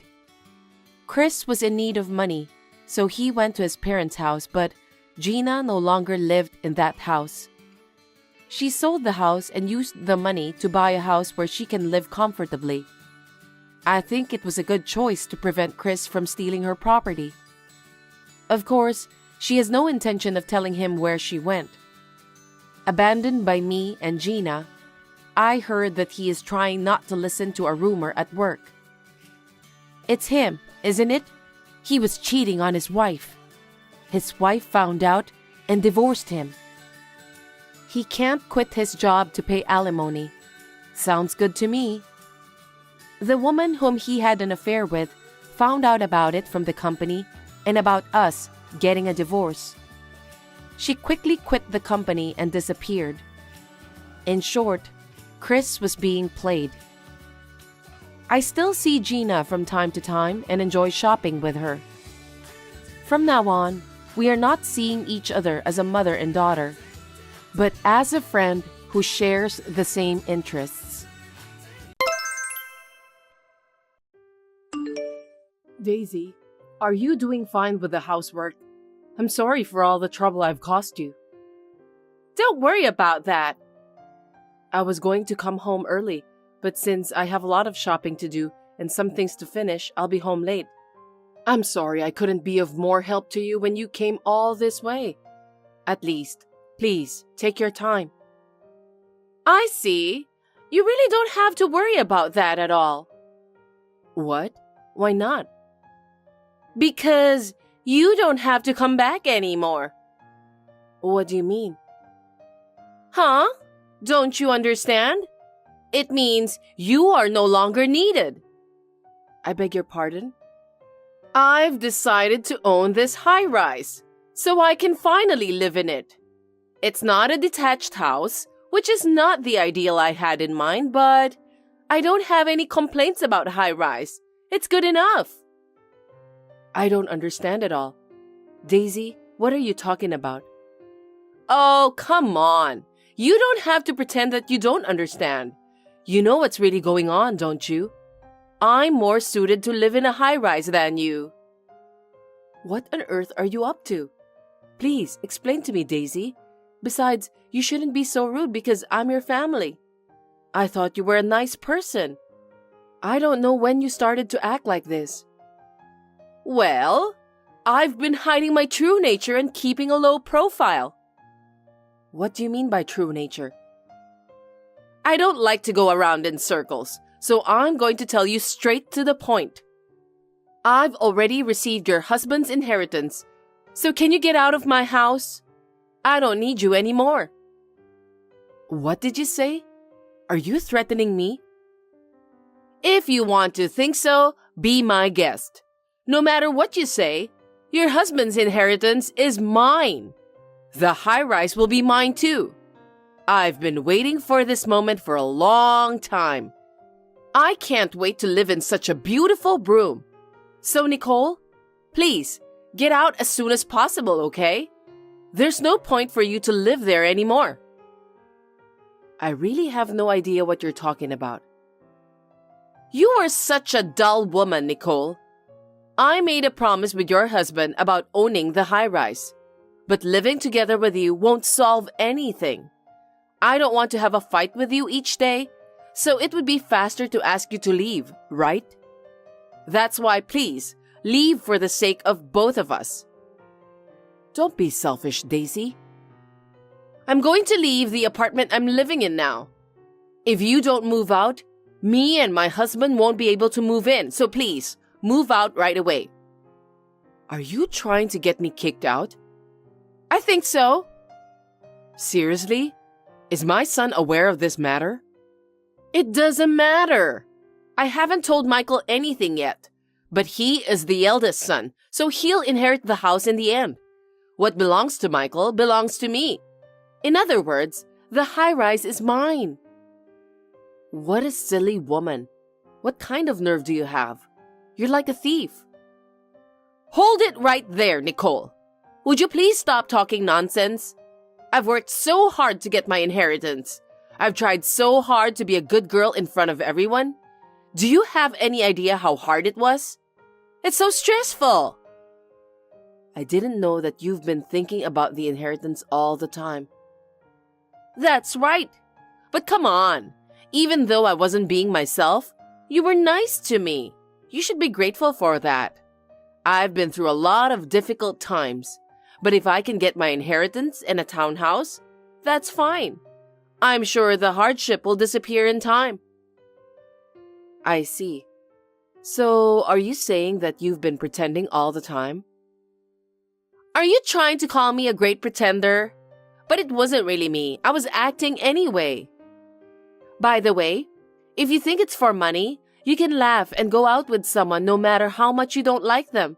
Chris was in need of money, so he went to his parents' house, but Gina no longer lived in that house. She sold the house and used the money to buy a house where she can live comfortably. I think it was a good choice to prevent Chris from stealing her property. Of course, she has no intention of telling him where she went. Abandoned by me and Gina, I heard that he is trying not to listen to a rumor at work. It's him, isn't it? He was cheating on his wife. His wife found out and divorced him. He can't quit his job to pay alimony. Sounds good to me. The woman whom he had an affair with found out about it from the company and about us getting a divorce. She quickly quit the company and disappeared. In short, Chris was being played. I still see Gina from time to time and enjoy shopping with her. From now on, we are not seeing each other as a mother and daughter, but as a friend who shares the same interests. Daisy, are you doing fine with the housework? I'm sorry for all the trouble I've caused you. Don't worry about that. I was going to come home early, but since I have a lot of shopping to do and some things to finish, I'll be home late. I'm sorry I couldn't be of more help to you when you came all this way. At least, please, take your time. I see. You really don't have to worry about that at all. What? Why not? Because you don't have to come back anymore. What do you mean? Huh? Don't you understand? It means you are no longer needed. I beg your pardon? I've decided to own this high-rise. so I can finally live in it. It's not a detached house, which is not the ideal I had in mind, but I don't have any complaints about high-rise. It's good enough. I don't understand at all. Daisy, what are you talking about? Oh, come on. You don't have to pretend that you don't understand. You know what's really going on, don't you? I'm more suited to live in a high-rise than you. What on earth are you up to? Please, explain to me, Daisy. Besides, you shouldn't be so rude because I'm your family. I thought you were a nice person. I don't know when you started to act like this. Well, I've been hiding my true nature and keeping a low profile. What do you mean by true nature? I don't like to go around in circles, so I'm going to tell you straight to the point. I've already received your husband's inheritance, so can you get out of my house? I don't need you anymore. What did you say? Are you threatening me? If you want to think so, be my guest. No matter what you say, your husband's inheritance is mine. The high-rise will be mine too. I've been waiting for this moment for a long time. I can't wait to live in such a beautiful broom. So, Nicole, please, get out as soon as possible, okay? There's no point for you to live there anymore. I really have no idea what you're talking about. You are such a dull woman, Nicole. I made a promise with your husband about owning the high-rise, but living together with you won't solve anything. I don't want to have a fight with you each day, so it would be faster to ask you to leave, right? That's why, please, leave for the sake of both of us. Don't be selfish, Daisy. I'm going to leave the apartment I'm living in now. If you don't move out, me and my husband won't be able to move in, so please, move out right away. Are you trying to get me kicked out? I think so. Seriously? Is my son aware of this matter? It doesn't matter. I haven't told Michael anything yet, but he is the eldest son, so he'll inherit the house in the end. What belongs to Michael belongs to me. In other words, the high-rise is mine. What a silly woman. What kind of nerve do you have? You're like a thief. Hold it right there, Nicole. Would you please stop talking nonsense? I've worked so hard to get my inheritance. I've tried so hard to be a good girl in front of everyone. Do you have any idea how hard it was? It's so stressful. I didn't know that you've been thinking about the inheritance all the time. That's right. But come on. Even though I wasn't being myself, you were nice to me. You should be grateful for that. I've been through a lot of difficult times, but if I can get my inheritance and a townhouse, that's fine. I'm sure the hardship will disappear in time. I see. So, are you saying that you've been pretending all the time? Are you trying to call me a great pretender? But it wasn't really me. I was acting anyway. By the way, if you think it's for money, you can laugh and go out with someone no matter how much you don't like them.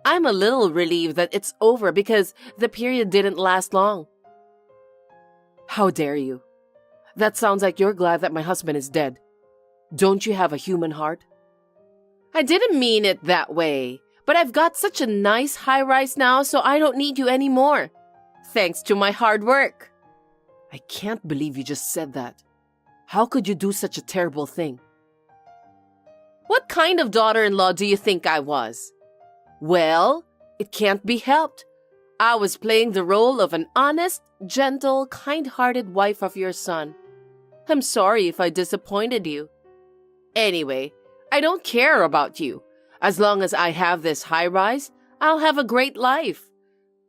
I'm a little relieved that it's over because the period didn't last long. How dare you? That sounds like you're glad that my husband is dead. Don't you have a human heart? I didn't mean it that way, but I've got such a nice high-rise now, so I don't need you anymore. Thanks to my hard work. I can't believe you just said that. How could you do such a terrible thing? What kind of daughter-in-law do you think I was? Well, it can't be helped. I was playing the role of an honest, gentle, kind-hearted wife of your son. I'm sorry if I disappointed you. Anyway, I don't care about you. As long as I have this high-rise, I'll have a great life.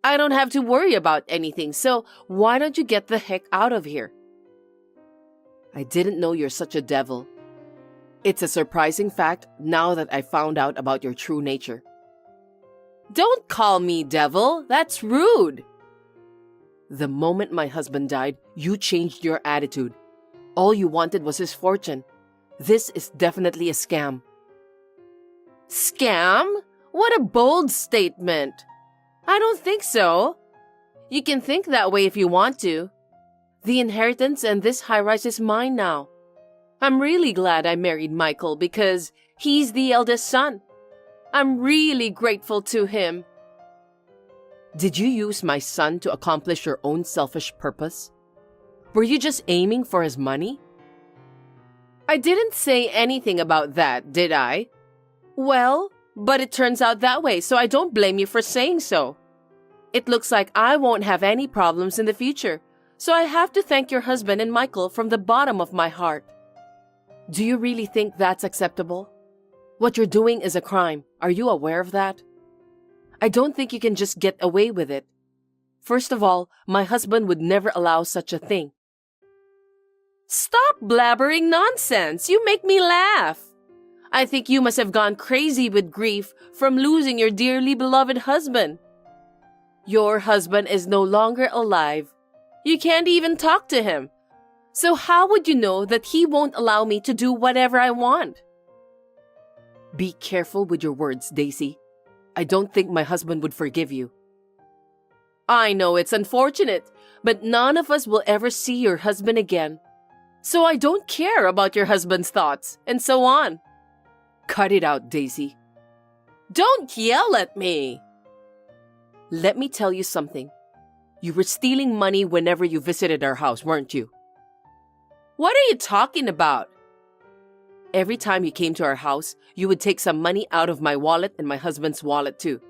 I don't have to worry about anything, so why don't you get the heck out of here? I didn't know you're such a devil. It's a surprising fact now that I found out about your true nature. Don't call me devil. That's rude. The moment my husband died, you changed your attitude. All you wanted was his fortune. This is definitely a scam. Scam? What a bold statement. I don't think so. You can think that way if you want to. The inheritance and this high-rise is mine now. I'm really glad I married Michael because he's the eldest son. I'm really grateful to him. Did you use my son to accomplish your own selfish purpose? Were you just aiming for his money? I didn't say anything about that, did I? Well, but it turns out that way, so I don't blame you for saying so. It looks like I won't have any problems in the future, so I have to thank your husband and Michael from the bottom of my heart. Do you really think that's acceptable? What you're doing is a crime. Are you aware of that? I don't think you can just get away with it. First of all, my husband would never allow such a thing. Stop blabbering nonsense. You make me laugh. I think you must have gone crazy with grief from losing your dearly beloved husband. Your husband is no longer alive. You can't even talk to him. So how would you know that he won't allow me to do whatever I want? Be careful with your words, Daisy. I don't think my husband would forgive you. I know it's unfortunate, but none of us will ever see your husband again. So I don't care about your husband's thoughts, and so on. Cut it out, Daisy. Don't yell at me. Let me tell you something. You were stealing money whenever you visited our house, weren't you? What are you talking about? Every time you came to our house, you would take some money out of my wallet and my husband's wallet too.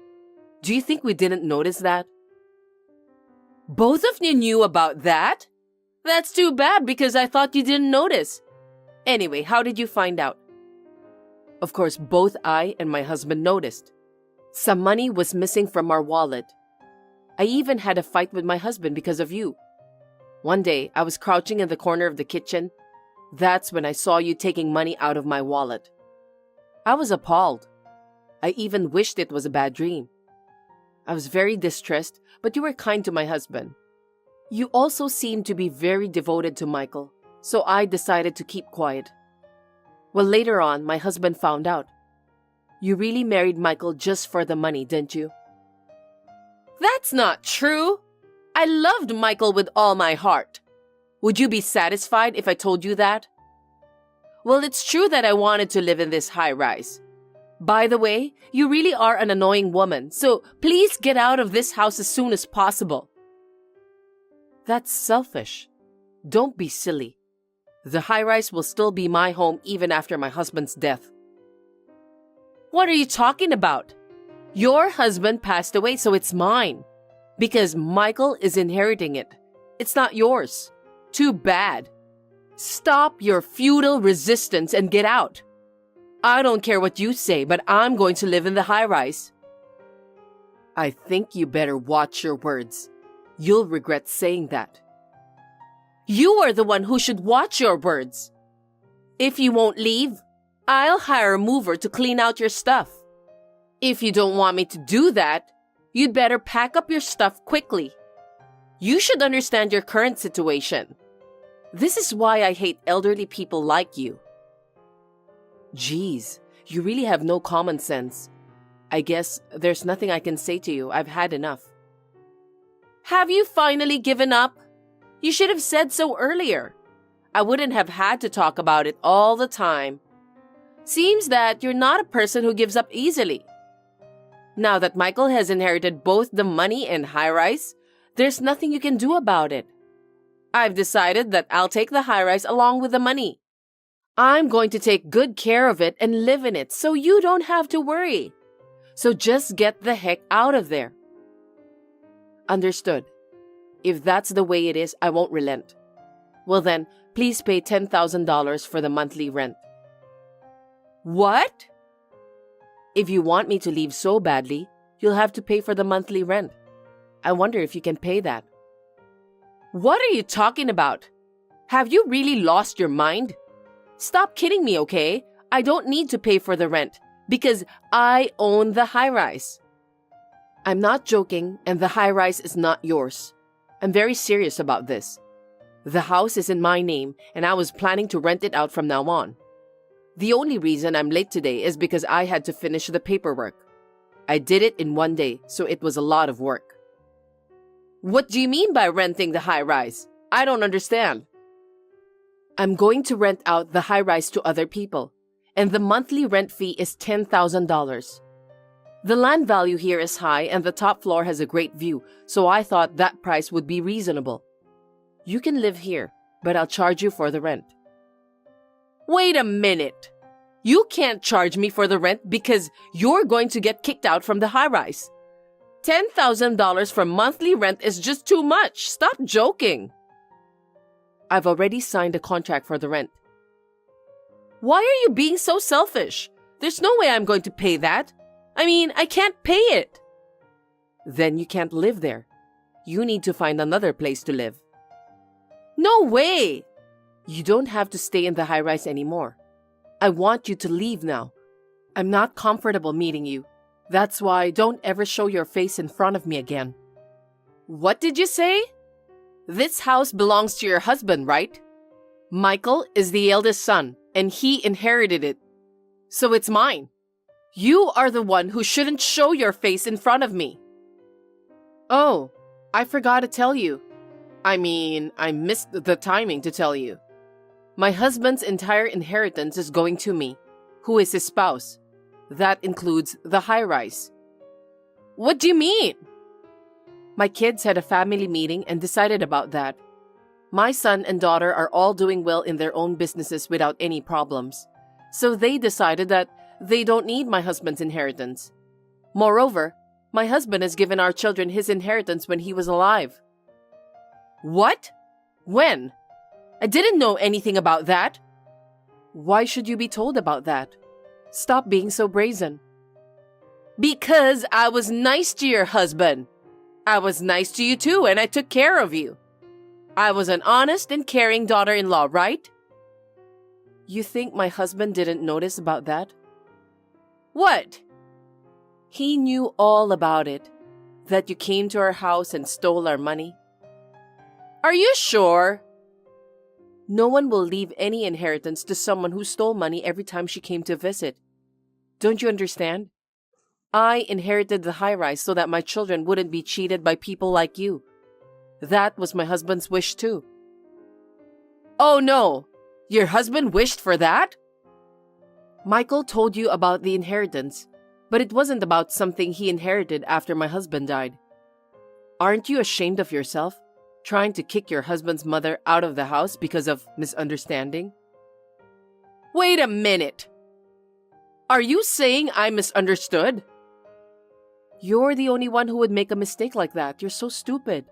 Do you think we didn't notice that? Both of you knew about that? That's too bad because I thought you didn't notice. Anyway, how did you find out? Of course, both I and my husband noticed. Some money was missing from our wallet. I even had a fight with my husband because of you. One day, I was crouching in the corner of the kitchen. That's when I saw you taking money out of my wallet. I was appalled. I even wished it was a bad dream. I was very distressed, but you were kind to my husband. You also seemed to be very devoted to Michael, so I decided to keep quiet. Well, later on, my husband found out. You really married Michael just for the money, didn't you? That's not true. I loved Michael with all my heart. Would you be satisfied if I told you that? Well, it's true that I wanted to live in this high-rise. By the way, you really are an annoying woman, so please get out of this house as soon as possible. That's selfish. Don't be silly. The high-rise will still be my home even after my husband's death. What are you talking about? Your husband passed away, so it's mine. Because Michael is inheriting it. It's not yours. Too bad. Stop your futile resistance and get out. I don't care what you say, but I'm going to live in the high-rise. I think you better watch your words. You'll regret saying that. You are the one who should watch your words. If you won't leave, I'll hire a mover to clean out your stuff. If you don't want me to do that, you'd better pack up your stuff quickly. You should understand your current situation. This is why I hate elderly people like you. Geez, you really have no common sense. I guess there's nothing I can say to you. I've had enough. Have you finally given up? You should have said so earlier. I wouldn't have had to talk about it all the time. Seems that you're not a person who gives up easily. Now that Michael has inherited both the money and high-rise, there's nothing you can do about it. I've decided that I'll take the high-rise along with the money. I'm going to take good care of it and live in it so you don't have to worry. So just get the heck out of there. Understood. If that's the way it is, I won't relent. Well then, please pay $10,000 for the monthly rent. What? If you want me to leave so badly, you'll have to pay for the monthly rent. I wonder if you can pay that. What are you talking about? Have you really lost your mind? Stop kidding me, okay? I don't need to pay for the rent because I own the high-rise. I'm not joking, and the high-rise is not yours. I'm very serious about this. The house is in my name, and I was planning to rent it out from now on. The only reason I'm late today is because I had to finish the paperwork. I did it in one day, so it was a lot of work. What do you mean by renting the high-rise? I don't understand. I'm going to rent out the high-rise to other people, and the monthly rent fee is $10,000. The land value here is high and the top floor has a great view, so I thought that price would be reasonable. You can live here, but I'll charge you for the rent. Wait a minute. You can't charge me for the rent because you're going to get kicked out from the high-rise. $10,000 for monthly rent is just too much. Stop joking. I've already signed a contract for the rent. Why are you being so selfish? There's no way I'm going to pay that. I mean, I can't pay it. Then you can't live there. You need to find another place to live. No way! You don't have to stay in the high-rise anymore. I want you to leave now. I'm not comfortable meeting you. That's why don't ever show your face in front of me again. What did you say? This house belongs to your husband, right? Michael is the eldest son, and he inherited it. So it's mine. You are the one who shouldn't show your face in front of me. Oh, I forgot to tell you. I missed the timing to tell you. My husband's entire inheritance is going to me, who is his spouse. That includes the high-rise. What do you mean? My kids had a family meeting and decided about that. My son and daughter are all doing well in their own businesses without any problems. So they decided that they don't need my husband's inheritance. Moreover, my husband has given our children his inheritance when he was alive. What? When? I didn't know anything about that. Why should you be told about that? Stop being so brazen. Because I was nice to your husband. I was nice to you too, and I took care of you. I was an honest and caring daughter-in-law, right? You think my husband didn't notice about that? What? He knew all about it. That you came to our house and stole our money. Are you sure? No one will leave any inheritance to someone who stole money every time she came to visit. Don't you understand? I inherited the high-rise so that my children wouldn't be cheated by people like you. That was my husband's wish too. Oh no! Your husband wished for that? Michael told you about the inheritance, but it wasn't about something he inherited after my husband died. Aren't you ashamed of yourself, trying to kick your husband's mother out of the house because of misunderstanding? Wait a minute! Are you saying I misunderstood? You're the only one who would make a mistake like that. You're so stupid.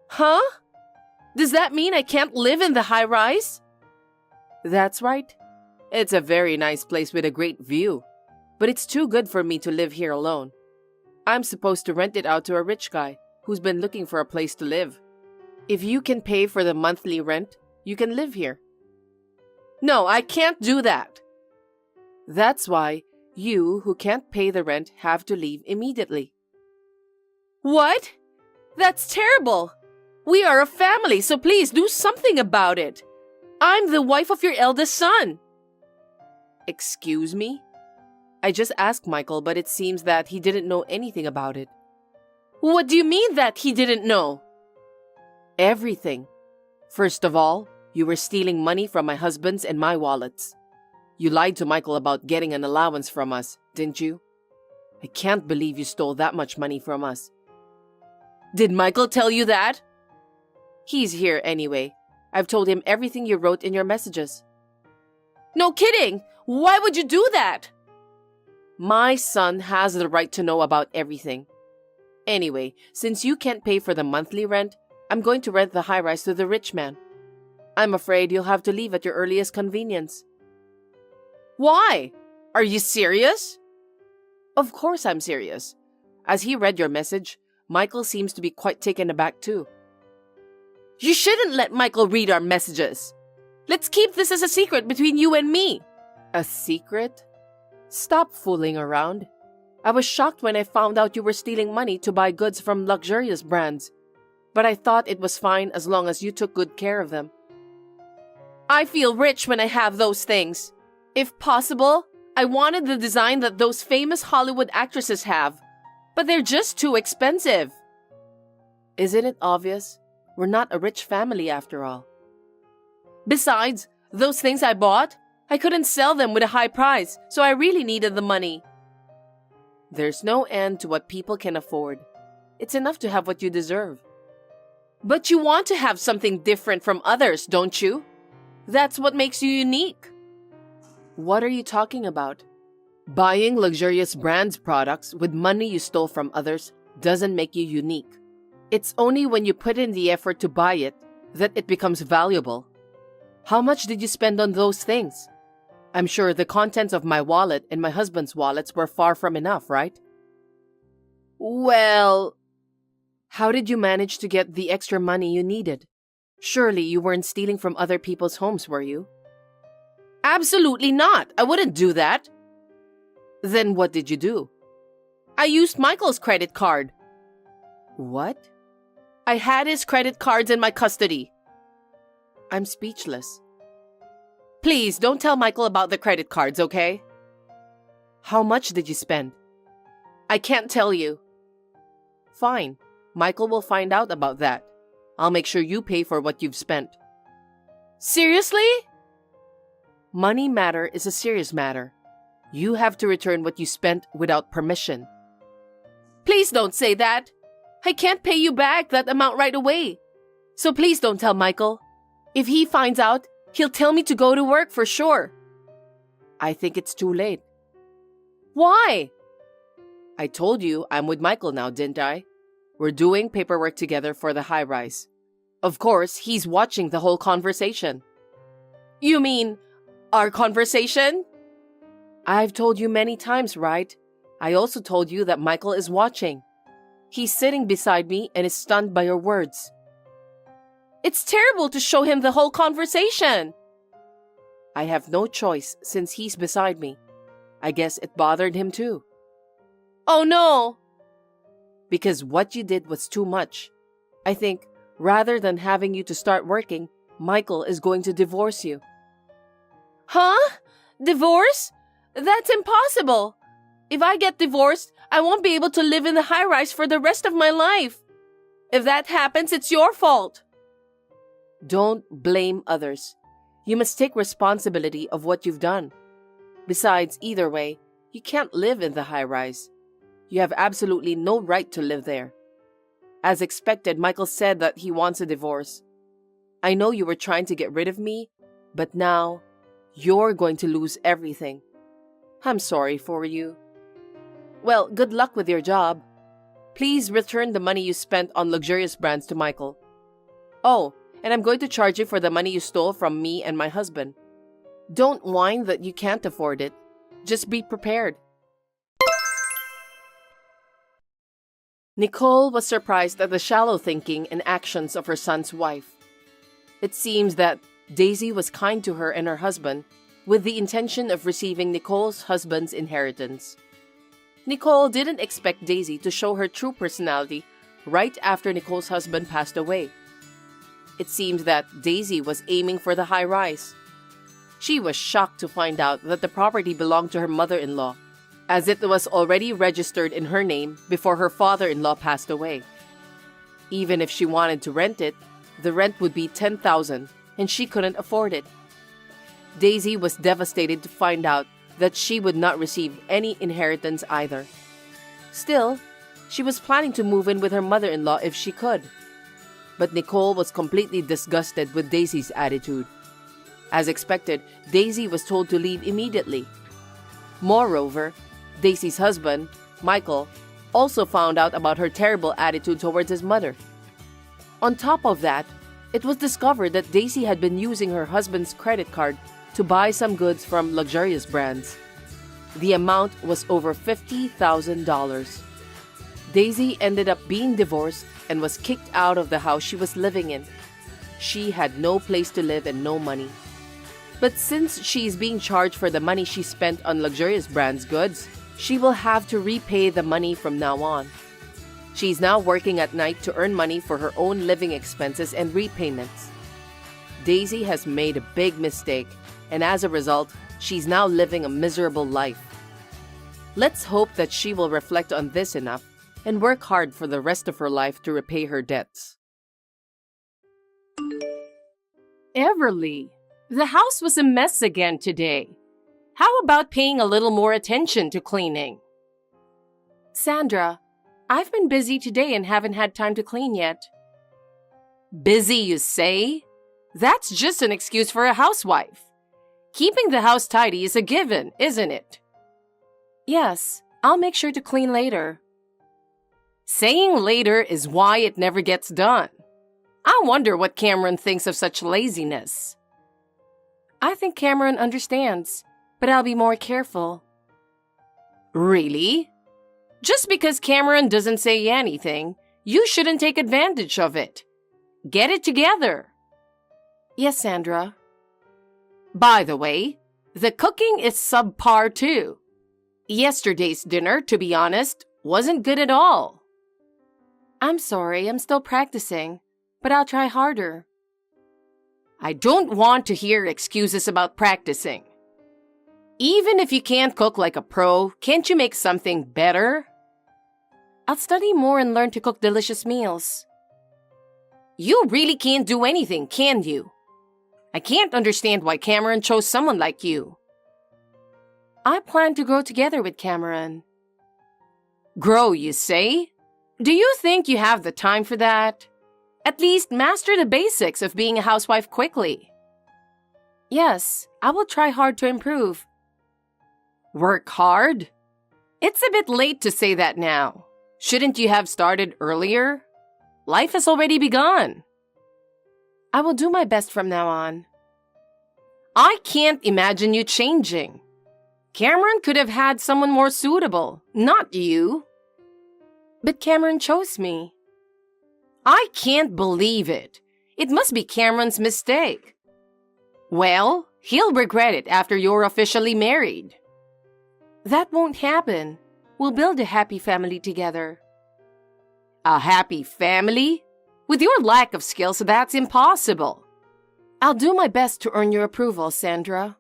Huh? Does that mean I can't live in the high-rise? That's right. It's a very nice place with a great view, but it's too good for me to live here alone. I'm supposed to rent it out to a rich guy who's been looking for a place to live. If you can pay for the monthly rent, you can live here. No, I can't do that. That's why you, who can't pay the rent, have to leave immediately. What? That's terrible. We are a family, so please do something about it. I'm the wife of your eldest son. Excuse me? I just asked Michael, but it seems that he didn't know anything about it. What do you mean that he didn't know? Everything. First of all, you were stealing money from my husband's and my wallets. You lied to Michael about getting an allowance from us, didn't you? I can't believe you stole that much money from us. Did Michael tell you that? He's here anyway. I've told him everything you wrote in your messages. No kidding! Why would you do that? My son has the right to know about everything. Anyway, since you can't pay for the monthly rent, I'm going to rent the high-rise to the rich man. I'm afraid you'll have to leave at your earliest convenience. Why? Are you serious? Of course I'm serious. As he read your message, Michael seems to be quite taken aback too. You shouldn't let Michael read our messages. Let's keep this as a secret between you and me. A secret? Stop fooling around. I was shocked when I found out you were stealing money to buy goods from luxurious brands. But I thought it was fine as long as you took good care of them. I feel rich when I have those things. If possible, I wanted the design that those famous Hollywood actresses have, but they're just too expensive. Isn't it obvious? We're not a rich family after all. Besides, those things I bought, I couldn't sell them with a high price, so I really needed the money. There's no end to what people can afford. It's enough to have what you deserve. But you want to have something different from others, don't you? That's what makes you unique. What are you talking about? Buying luxurious brands products with money you stole from others doesn't make you unique. It's only when you put in the effort to buy it that it becomes valuable. How much did you spend on those things? I'm sure the contents of my wallet and my husband's wallets were far from enough, right? Well, how did you manage to get the extra money you needed? Surely you weren't stealing from other people's homes, were you? absolutely not. I wouldn't do that. Then what did you do? I used Michael's credit card. What? I had his credit cards in my custody. I'm speechless. Please, don't tell Michael about the credit cards, okay? How much did you spend? I can't tell you. Fine. Michael will find out about that. I'll make sure you pay for what you've spent. Seriously? Money matter is a serious matter. You have to return what you spent without permission. Please don't say that. I can't pay you back that amount right away. So please don't tell Michael. If he finds out, he'll tell me to go to work for sure. I think it's too late. Why? I told you I'm with Michael now, didn't I? We're doing paperwork together for the high-rise. Of course, he's watching the whole conversation. You mean our conversation? I've told you many times, right? I also told you that Michael is watching. He's sitting beside me and is stunned by your words. It's terrible to show him the whole conversation. I have no choice since he's beside me. I guess it bothered him too. Oh no! Because what you did was too much. I think, rather than having you to start working, Michael is going to divorce you. Huh? Divorce? That's impossible. If I get divorced, I won't be able to live in the high-rise for the rest of my life. If that happens, it's your fault. Don't blame others. You must take responsibility of what you've done. Besides, either way, you can't live in the high-rise. You have absolutely no right to live there. As expected, Michael said that he wants a divorce. I know you were trying to get rid of me, but now you're going to lose everything. I'm sorry for you. Well, good luck with your job. Please return the money you spent on luxurious brands to Michael. Oh, and I'm going to charge you for the money you stole from me and my husband. Don't whine that you can't afford it. Just be prepared. Nicole was surprised at the shallow thinking and actions of her son's wife. It seems that Daisy was kind to her and her husband with the intention of receiving Nicole's husband's inheritance. Nicole didn't expect Daisy to show her true personality right after Nicole's husband passed away. It seems that Daisy was aiming for the high rise. She was shocked to find out that the property belonged to her mother-in-law, as it was already registered in her name before her father-in-law passed away. Even if she wanted to rent it, the rent would be $10,000 and she couldn't afford it. Daisy was devastated to find out that she would not receive any inheritance either. Still, she was planning to move in with her mother-in-law if she could. But Nicole was completely disgusted with Daisy's attitude. As expected, Daisy was told to leave immediately. Moreover, Daisy's husband, Michael, also found out about her terrible attitude towards his mother. On top of that, it was discovered that Daisy had been using her husband's credit card to buy some goods from luxurious brands. The amount was over $50,000. Daisy ended up being divorced and was kicked out of the house she was living in. She had no place to live and no money. But since she is being charged for the money she spent on luxurious brands goods, she will have to repay the money from now on. She is now working at night to earn money for her own living expenses and repayments. Daisy has made a big mistake, and as a result, She's now living a miserable life. Let's hope that she will reflect on this enough and work hard for the rest of her life to repay her debts. Everly, the house was a mess again today. How about paying a little more attention to cleaning? Sandra, I've been busy today and haven't had time to clean yet. Busy, you say? That's just an excuse for a housewife. Keeping the house tidy is a given, isn't it? Yes, I'll make sure to clean later. Saying later is why it never gets done. I wonder what Cameron thinks of such laziness. I think Cameron understands, but I'll be more careful. Really? Just because Cameron doesn't say anything, you shouldn't take advantage of it. Get it together. Yes, Sandra. By the way, the cooking is subpar too. Yesterday's dinner, to be honest, wasn't good at all. I'm sorry, I'm still practicing, but I'll try harder. I don't want to hear excuses about practicing. Even if you can't cook like a pro, can't you make something better? I'll study more and learn to cook delicious meals. You really can't do anything, can you? I can't understand why Cameron chose someone like you. I plan to grow together with Cameron. Grow, you say? Do you think you have the time for that? At least master the basics of being a housewife quickly. Yes, I will try hard to improve. Work hard? It's a bit late to say that now. Shouldn't you have started earlier? Life has already begun. I will do my best from now on. I can't imagine you changing. Cameron could have had someone more suitable, not you. But Cameron chose me. I can't believe it. It must be Cameron's mistake. Well, he'll regret it after you're officially married. That won't happen. We'll build a happy family together. A happy family? With your lack of skills, that's impossible. I'll do my best to earn your approval, Sandra.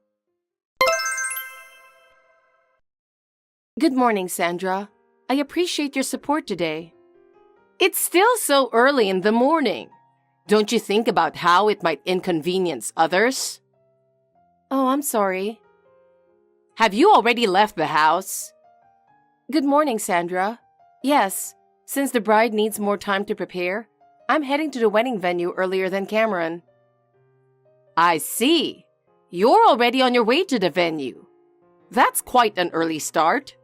Good morning, Sandra. I appreciate your support today. It's still so early in the morning. Don't you think about how it might inconvenience others? Oh, I'm sorry. Have you already left the house? Good morning, Sandra. Yes, since the bride needs more time to prepare, I'm heading to the wedding venue earlier than Cameron. I see. You're already on your way to the venue. That's quite an early start.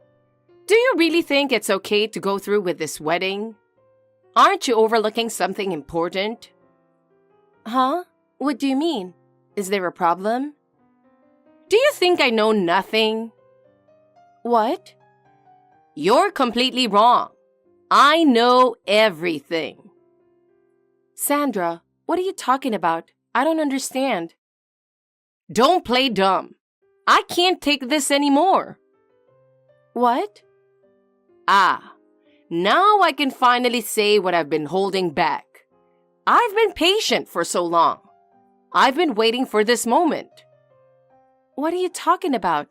Do you really think it's okay to go through with this wedding? Aren't you overlooking something important? Huh? What do you mean? Is there a problem? Do you think I know nothing? What? You're completely wrong. I know everything. Sandra, what are you talking about? I don't understand. Don't play dumb. I can't take this anymore. What? Now I can finally say what I've been holding back. I've been patient for so long. I've been waiting for this moment. What are you talking about?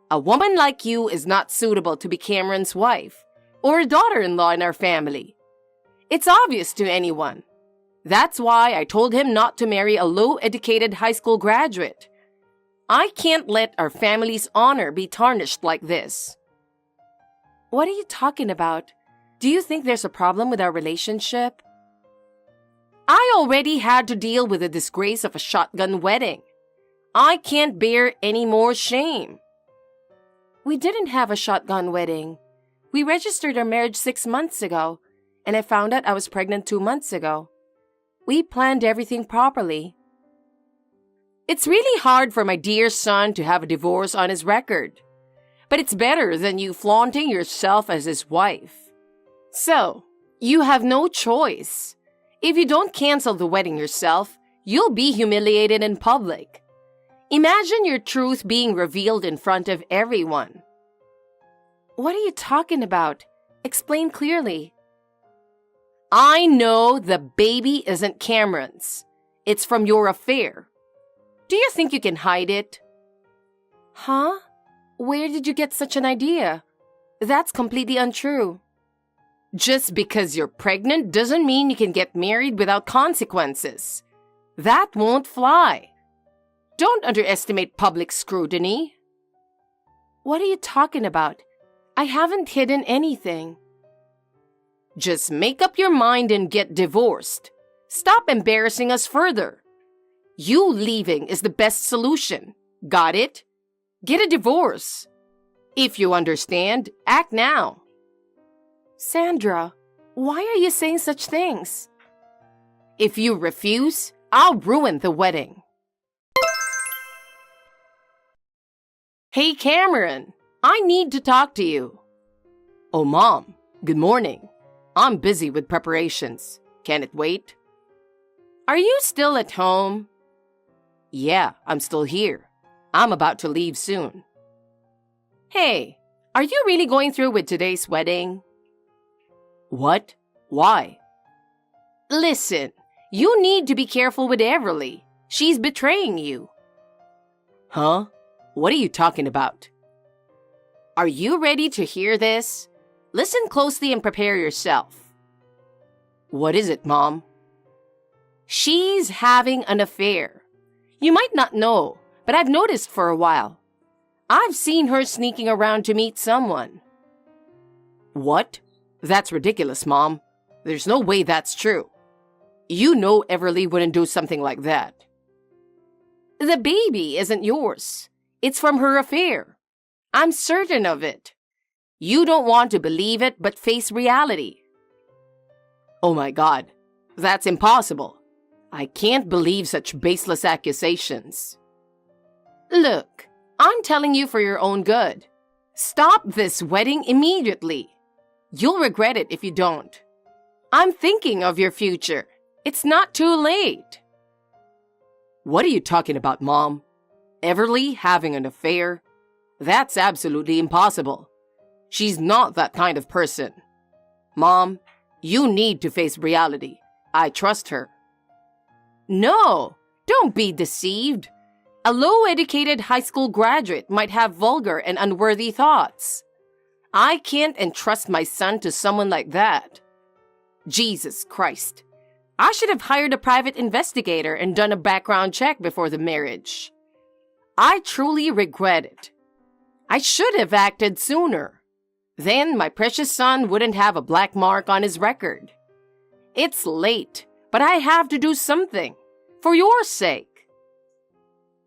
A woman like you is not suitable to be Cameron's wife or a daughter-in-law in our family. It's obvious to anyone. That's why I told him not to marry a low-educated high school graduate. I can't let our family's honor be tarnished like this. What are you talking about? Do you think there's a problem with our relationship? I already had to deal with the disgrace of a shotgun wedding. I can't bear any more shame. We didn't have a shotgun wedding. We registered our marriage 6 months ago, and I found out I was pregnant 2 months ago. We planned everything properly. It's really hard for my dear son to have a divorce on his record. But it's better than you flaunting yourself as his wife. So, you have no choice. If you don't cancel the wedding yourself, you'll be humiliated in public. Imagine your truth being revealed in front of everyone. What are you talking about? Explain clearly. I know the baby isn't Cameron's. It's from your affair. Do you think you can hide it? Huh? Where did you get such an idea? That's completely untrue. Just because you're pregnant doesn't mean you can get married without consequences. That won't fly. Don't underestimate public scrutiny. What are you talking about? I haven't hidden anything. Just make up your mind and get divorced. Stop embarrassing us further. You leaving is the best solution. Got it? Get a divorce. If you understand, act now. Sandra, why are you saying such things? If you refuse, I'll ruin the wedding. Hey, Cameron, I need to talk to you. Oh, Mom, good morning. I'm busy with preparations. Can it wait? Are you still at home? Yeah, I'm still here. I'm about to leave soon. Hey, are you really going through with today's wedding? What? Why? Listen, you need to be careful with Everly. She's betraying you. Huh? What are you talking about? Are you ready to hear this? Listen closely and prepare yourself. What is it, Mom? She's having an affair. You might not know, but I've noticed for a while. I've seen her sneaking around to meet someone. What? That's ridiculous, Mom. There's no way that's true. You know Everly wouldn't do something like that. The baby isn't yours. It's from her affair. I'm certain of it. You don't want to believe it, but face reality. Oh my God, that's impossible. I can't believe such baseless accusations. Look, I'm telling you for your own good. Stop this wedding immediately. You'll regret it if you don't. I'm thinking of your future. It's not too late. What are you talking about, Mom? Everly having an affair? That's absolutely impossible. She's not that kind of person. Mom, you need to face reality. I trust her. No, don't be deceived. A low-educated high school graduate might have vulgar and unworthy thoughts. I can't entrust my son to someone like that. Jesus Christ. I should have hired a private investigator and done a background check before the marriage. I truly regret it. I should have acted sooner. Then my precious son wouldn't have a black mark on his record. It's late, but I have to do something. For your sake.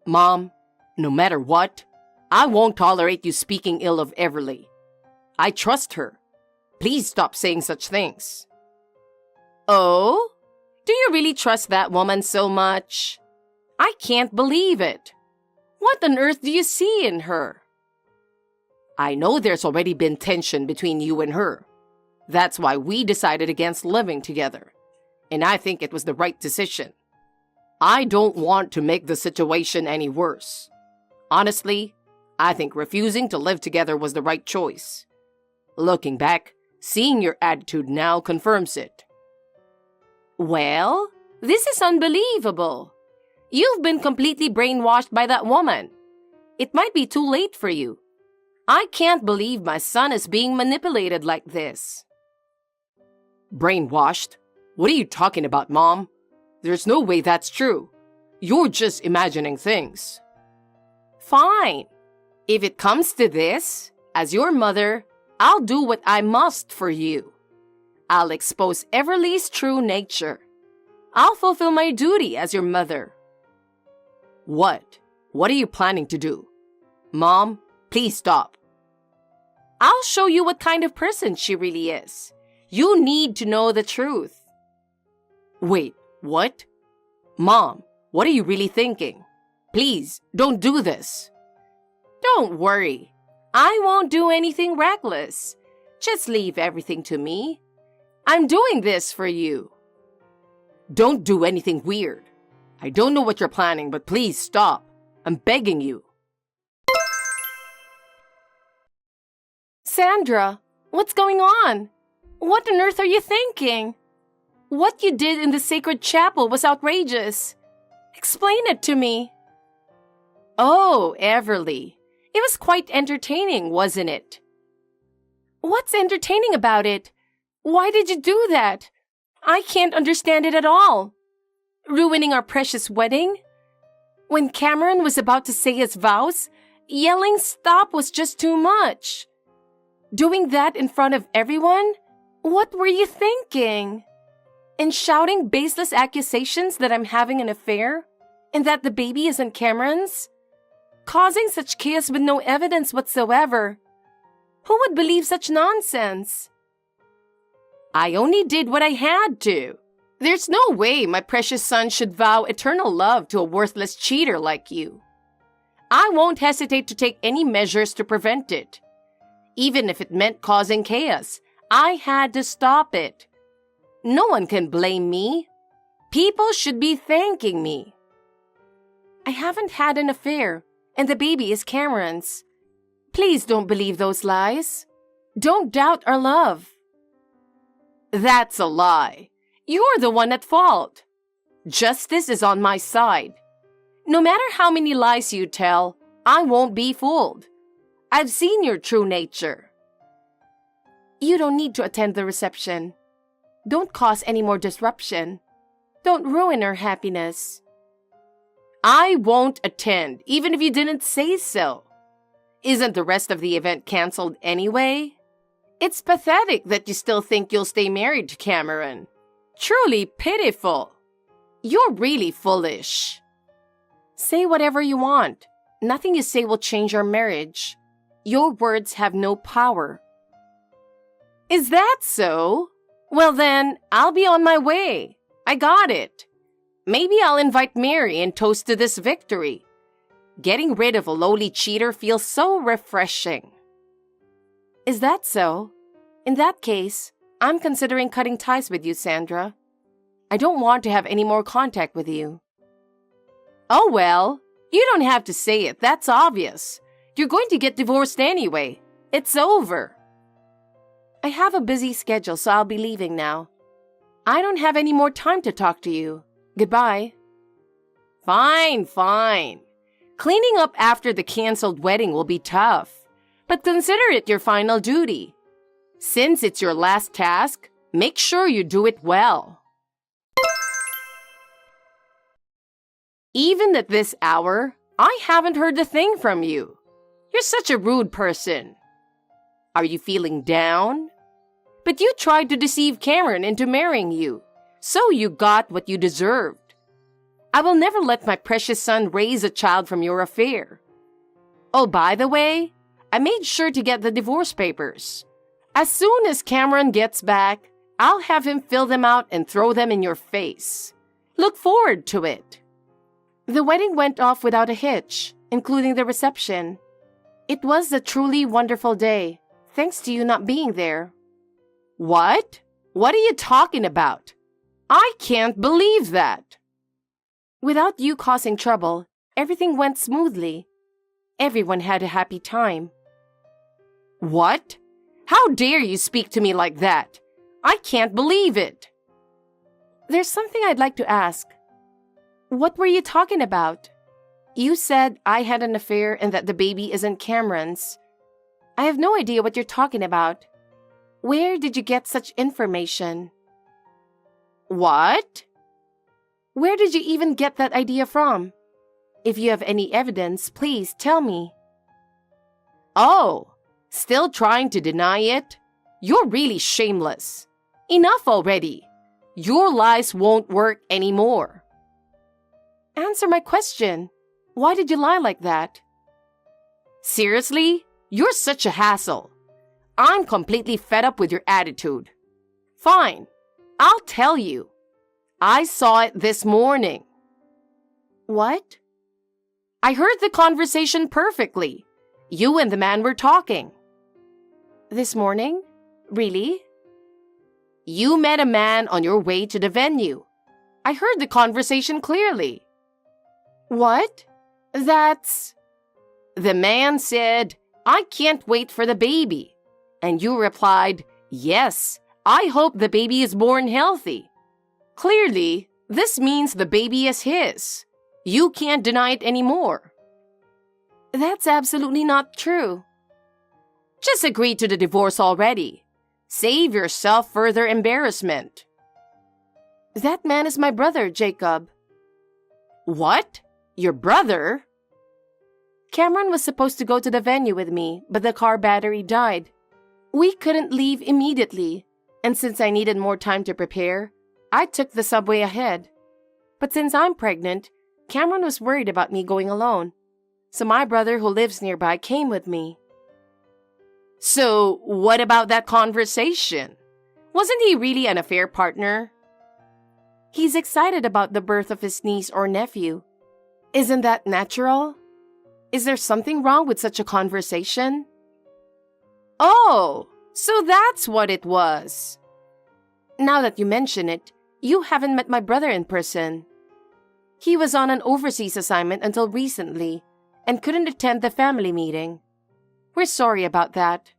Mom, no matter what, I won't tolerate you speaking ill of Everly. I trust her. Please stop saying such things. Oh? Do you really trust that woman so much? I can't believe it. What on earth do you see in her? I know there's already been tension between you and her. That's why we decided against living together. And I think it was the right decision. I don't want to make the situation any worse. Honestly, I think refusing to live together was the right choice. Looking back, seeing your attitude now confirms it. Well, this is unbelievable. You've been completely brainwashed by that woman. It might be too late for you. I can't believe my son is being manipulated like this. Brainwashed? What are you talking about, Mom? There's no way that's true. You're just imagining things. Fine. If it comes to this, as your mother, I'll do what I must for you. I'll expose Everly's true nature. I'll fulfill my duty as your mother. What? What are you planning to do? Mom, please stop. I'll show you what kind of person she really is. You need to know the truth. Wait, what? Mom, what are you really thinking? Please, don't do this. Don't worry. I won't do anything reckless. Just leave everything to me. I'm doing this for you. Don't do anything weird. I don't know what you're planning, but please stop. I'm begging you. Sandra, what's going on? What on earth are you thinking? What you did in the sacred chapel was outrageous. Explain it to me. Oh, Everly, It was quite entertaining, wasn't it? What's entertaining about it? Why did you do that? I can't understand it at all. Ruining our precious wedding? When Cameron was about to say his vows, yelling stop was just too much. Doing that in front of everyone? What were you thinking? And shouting baseless accusations that I'm having an affair? And that the baby isn't Cameron's? Causing such chaos with no evidence whatsoever. Who would believe such nonsense? I only did what I had to. There's no way my precious son should vow eternal love to a worthless cheater like you. I won't hesitate to take any measures to prevent it. Even if it meant causing chaos, I had to stop it. No one can blame me. People should be thanking me. I haven't had an affair, and the baby is Cameron's. Please don't believe those lies. Don't doubt our love. That's a lie. You're the one at fault. Justice is on my side. No matter how many lies you tell, I won't be fooled. I've seen your true nature. You don't need to attend the reception. Don't cause any more disruption. Don't ruin our happiness. I won't attend, even if you didn't say so. Isn't the rest of the event canceled anyway? It's pathetic that you still think you'll stay married to Cameron. Truly pitiful. You're really foolish. Say whatever you want. Nothing you say will change our marriage. Your words have no power. Is that so? Well then, I'll be on my way. I got it. Maybe I'll invite Mary and toast to this victory. Getting rid of a lowly cheater feels so refreshing. Is that so? In that case, I'm considering cutting ties with you, Sandra. I don't want to have any more contact with you. Oh well, you don't have to say it, that's obvious. You're going to get divorced anyway. It's over. I have a busy schedule, so I'll be leaving now. I don't have any more time to talk to you. Goodbye. Fine. Cleaning up after the canceled wedding will be tough, but consider it your final duty. Since it's your last task, make sure you do it well. Even at this hour, I haven't heard a thing from you. You're such a rude person. Are you feeling down? But you tried to deceive Cameron into marrying you, so you got what you deserved. I will never let my precious son raise a child from your affair. Oh, by the way, I made sure to get the divorce papers. As soon as Cameron gets back, I'll have him fill them out and throw them in your face. Look forward to it. The wedding went off without a hitch, including the reception. It was a truly wonderful day, thanks to you not being there. What? What are you talking about? I can't believe that. Without you causing trouble, everything went smoothly. Everyone had a happy time. What? How dare you speak to me like that? I can't believe it. There's something I'd like to ask. What were you talking about? You said I had an affair and that the baby isn't Cameron's. I have no idea what you're talking about. Where did you get such information? What? Where did you even get that idea from? If you have any evidence, please tell me. Oh, still trying to deny it? You're really shameless. Enough already. Your lies won't work anymore. Answer my question. Why did you lie like that? Seriously? You're such a hassle. I'm completely fed up with your attitude. Fine, I'll tell you. I saw it this morning. What? I heard the conversation perfectly. You and the man were talking. This morning? Really? You met a man on your way to the venue. I heard the conversation clearly. What? That's... The man said, I can't wait for the baby. And you replied, yes, I hope the baby is born healthy. Clearly, this means the baby is his. You can't deny it anymore. That's absolutely not true. Just agree to the divorce already. Save yourself further embarrassment. That man is my brother, Jacob. What? Your brother? Cameron was supposed to go to the venue with me, but the car battery died. We couldn't leave immediately, and since I needed more time to prepare, I took the subway ahead. But since I'm pregnant, Cameron was worried about me going alone, so my brother who lives nearby came with me. So, what about that conversation? Wasn't he really an affair partner? He's excited about the birth of his niece or nephew. Isn't that natural? Is there something wrong with such a conversation? Oh, so that's what it was. Now that you mention it, you haven't met my brother in person. He was on an overseas assignment until recently and couldn't attend the family meeting. We're sorry about that.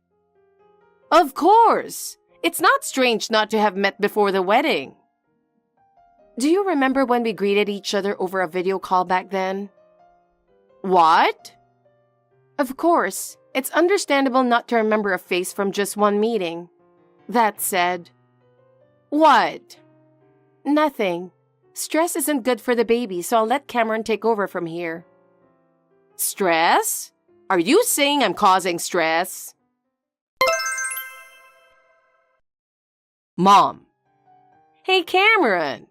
Of course. It's not strange not to have met before the wedding. Do you remember when we greeted each other over a video call back then? What? Of course, it's understandable not to remember a face from just one meeting. That said, what? Nothing. Stress isn't good for the baby, so I'll let Cameron take over from here. Stress? Are you saying I'm causing stress? Mom. Hey, Cameron.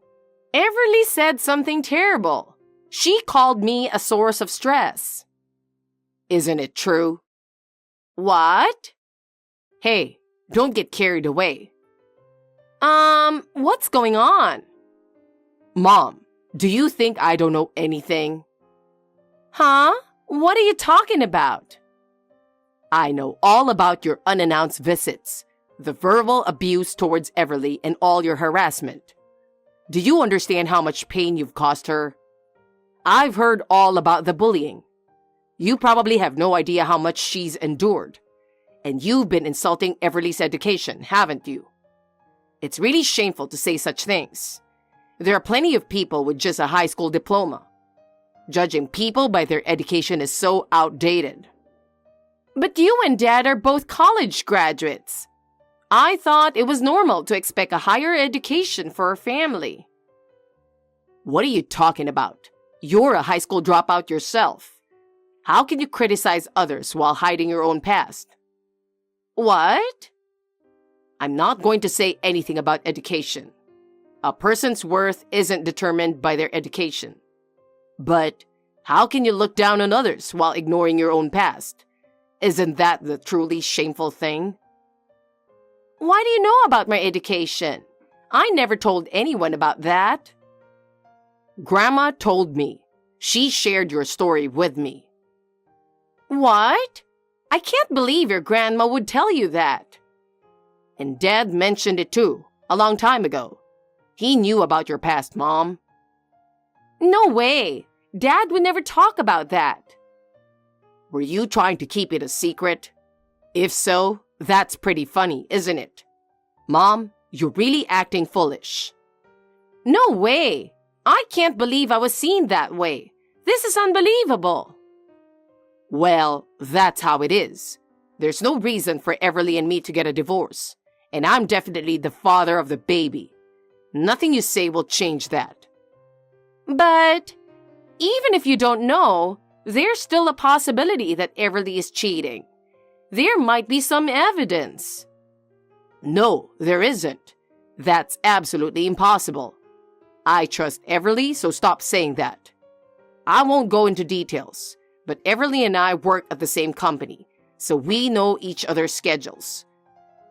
Everly said something terrible. She called me a source of stress. Isn't it true? What? Hey, don't get carried away. What's going on? Mom, do you think I don't know anything? Huh? What are you talking about? I know all about your unannounced visits, the verbal abuse towards Everly, and all your harassment. Do you understand how much pain you've caused her? I've heard all about the bullying. You probably have no idea how much she's endured. And you've been insulting Everly's education, haven't you? It's really shameful to say such things. There are plenty of people with just a high school diploma. Judging people by their education is so outdated. But you and Dad are both college graduates. I thought it was normal to expect a higher education for a family. What are you talking about? You're a high school dropout yourself. How can you criticize others while hiding your own past? What? I'm not going to say anything about education. A person's worth isn't determined by their education. But how can you look down on others while ignoring your own past? Isn't that the truly shameful thing? Why do you know about my education? I never told anyone about that. Grandma told me. She shared your story with me. What? I can't believe your grandma would tell you that. And Dad mentioned it too, a long time ago. He knew about your past, Mom. No way. Dad would never talk about that. Were you trying to keep it a secret? If so, that's pretty funny, isn't it? Mom, you're really acting foolish. No way. I can't believe I was seen that way. This is unbelievable. Well, that's how it is. There's no reason for Everly and me to get a divorce, and I'm definitely the father of the baby. Nothing you say will change that. But even if you don't know, there's still a possibility that Everly is cheating. There might be some evidence. No, there isn't. That's absolutely impossible. I trust Everly, so stop saying that. I won't go into details, but Everly and I work at the same company, so we know each other's schedules.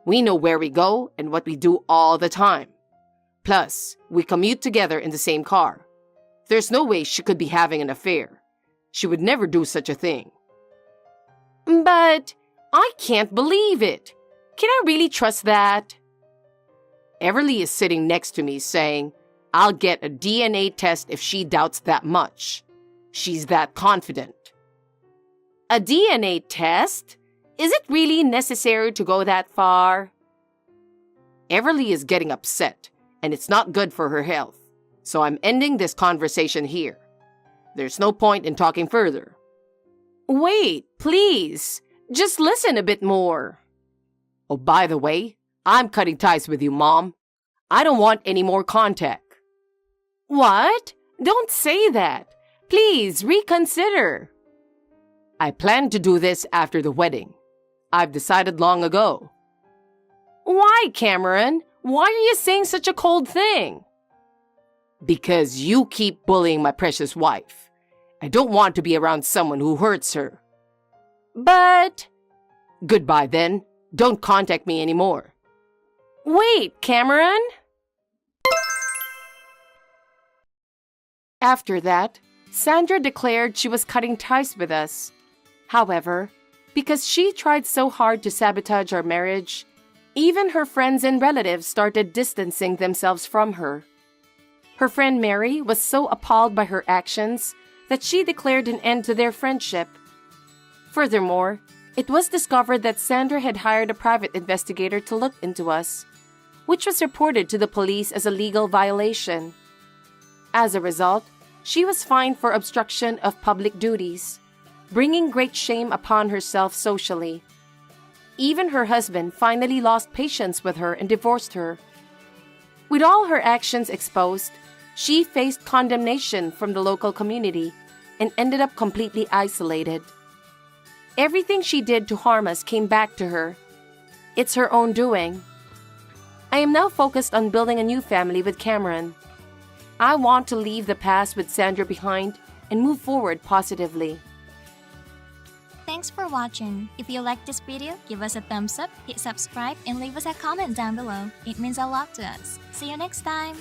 We know where we go and what we do all the time. Plus, we commute together in the same car. There's no way she could be having an affair. She would never do such a thing. But I can't believe it. Can I really trust that? Everly is sitting next to me saying, I'll get a DNA test if she doubts that much. She's that confident. A DNA test? Is it really necessary to go that far? Everly is getting upset, and it's not good for her health. So I'm ending this conversation here. There's no point in talking further. Wait, please. Just listen a bit more. Oh, by the way, I'm cutting ties with you, Mom. I don't want any more contact. What? Don't say that. Please reconsider. I plan to do this after the wedding. I've decided long ago. Why, Cameron? Why are you saying such a cold thing? Because you keep bullying my precious wife. I don't want to be around someone who hurts her. But... Goodbye then. Don't contact me anymore. Wait, Cameron? After that, Sandra declared she was cutting ties with us. However, because she tried so hard to sabotage our marriage, even her friends and relatives started distancing themselves from her. Her friend Mary was so appalled by her actions that she declared an end to their friendship. Furthermore, it was discovered that Sandra had hired a private investigator to look into us, which was reported to the police as a legal violation. As a result, she was fined for obstruction of public duties, bringing great shame upon herself socially. Even her husband finally lost patience with her and divorced her. With all her actions exposed, she faced condemnation from the local community and ended up completely isolated. Everything she did to harm us came back to her. It's her own doing. I am now focused on building a new family with Cameron. I want to leave the past with Sandra behind and move forward positively. Thanks for watching. If you liked this video, give us a thumbs up, hit subscribe, and leave us a comment down below. It means a lot to us. See you next time!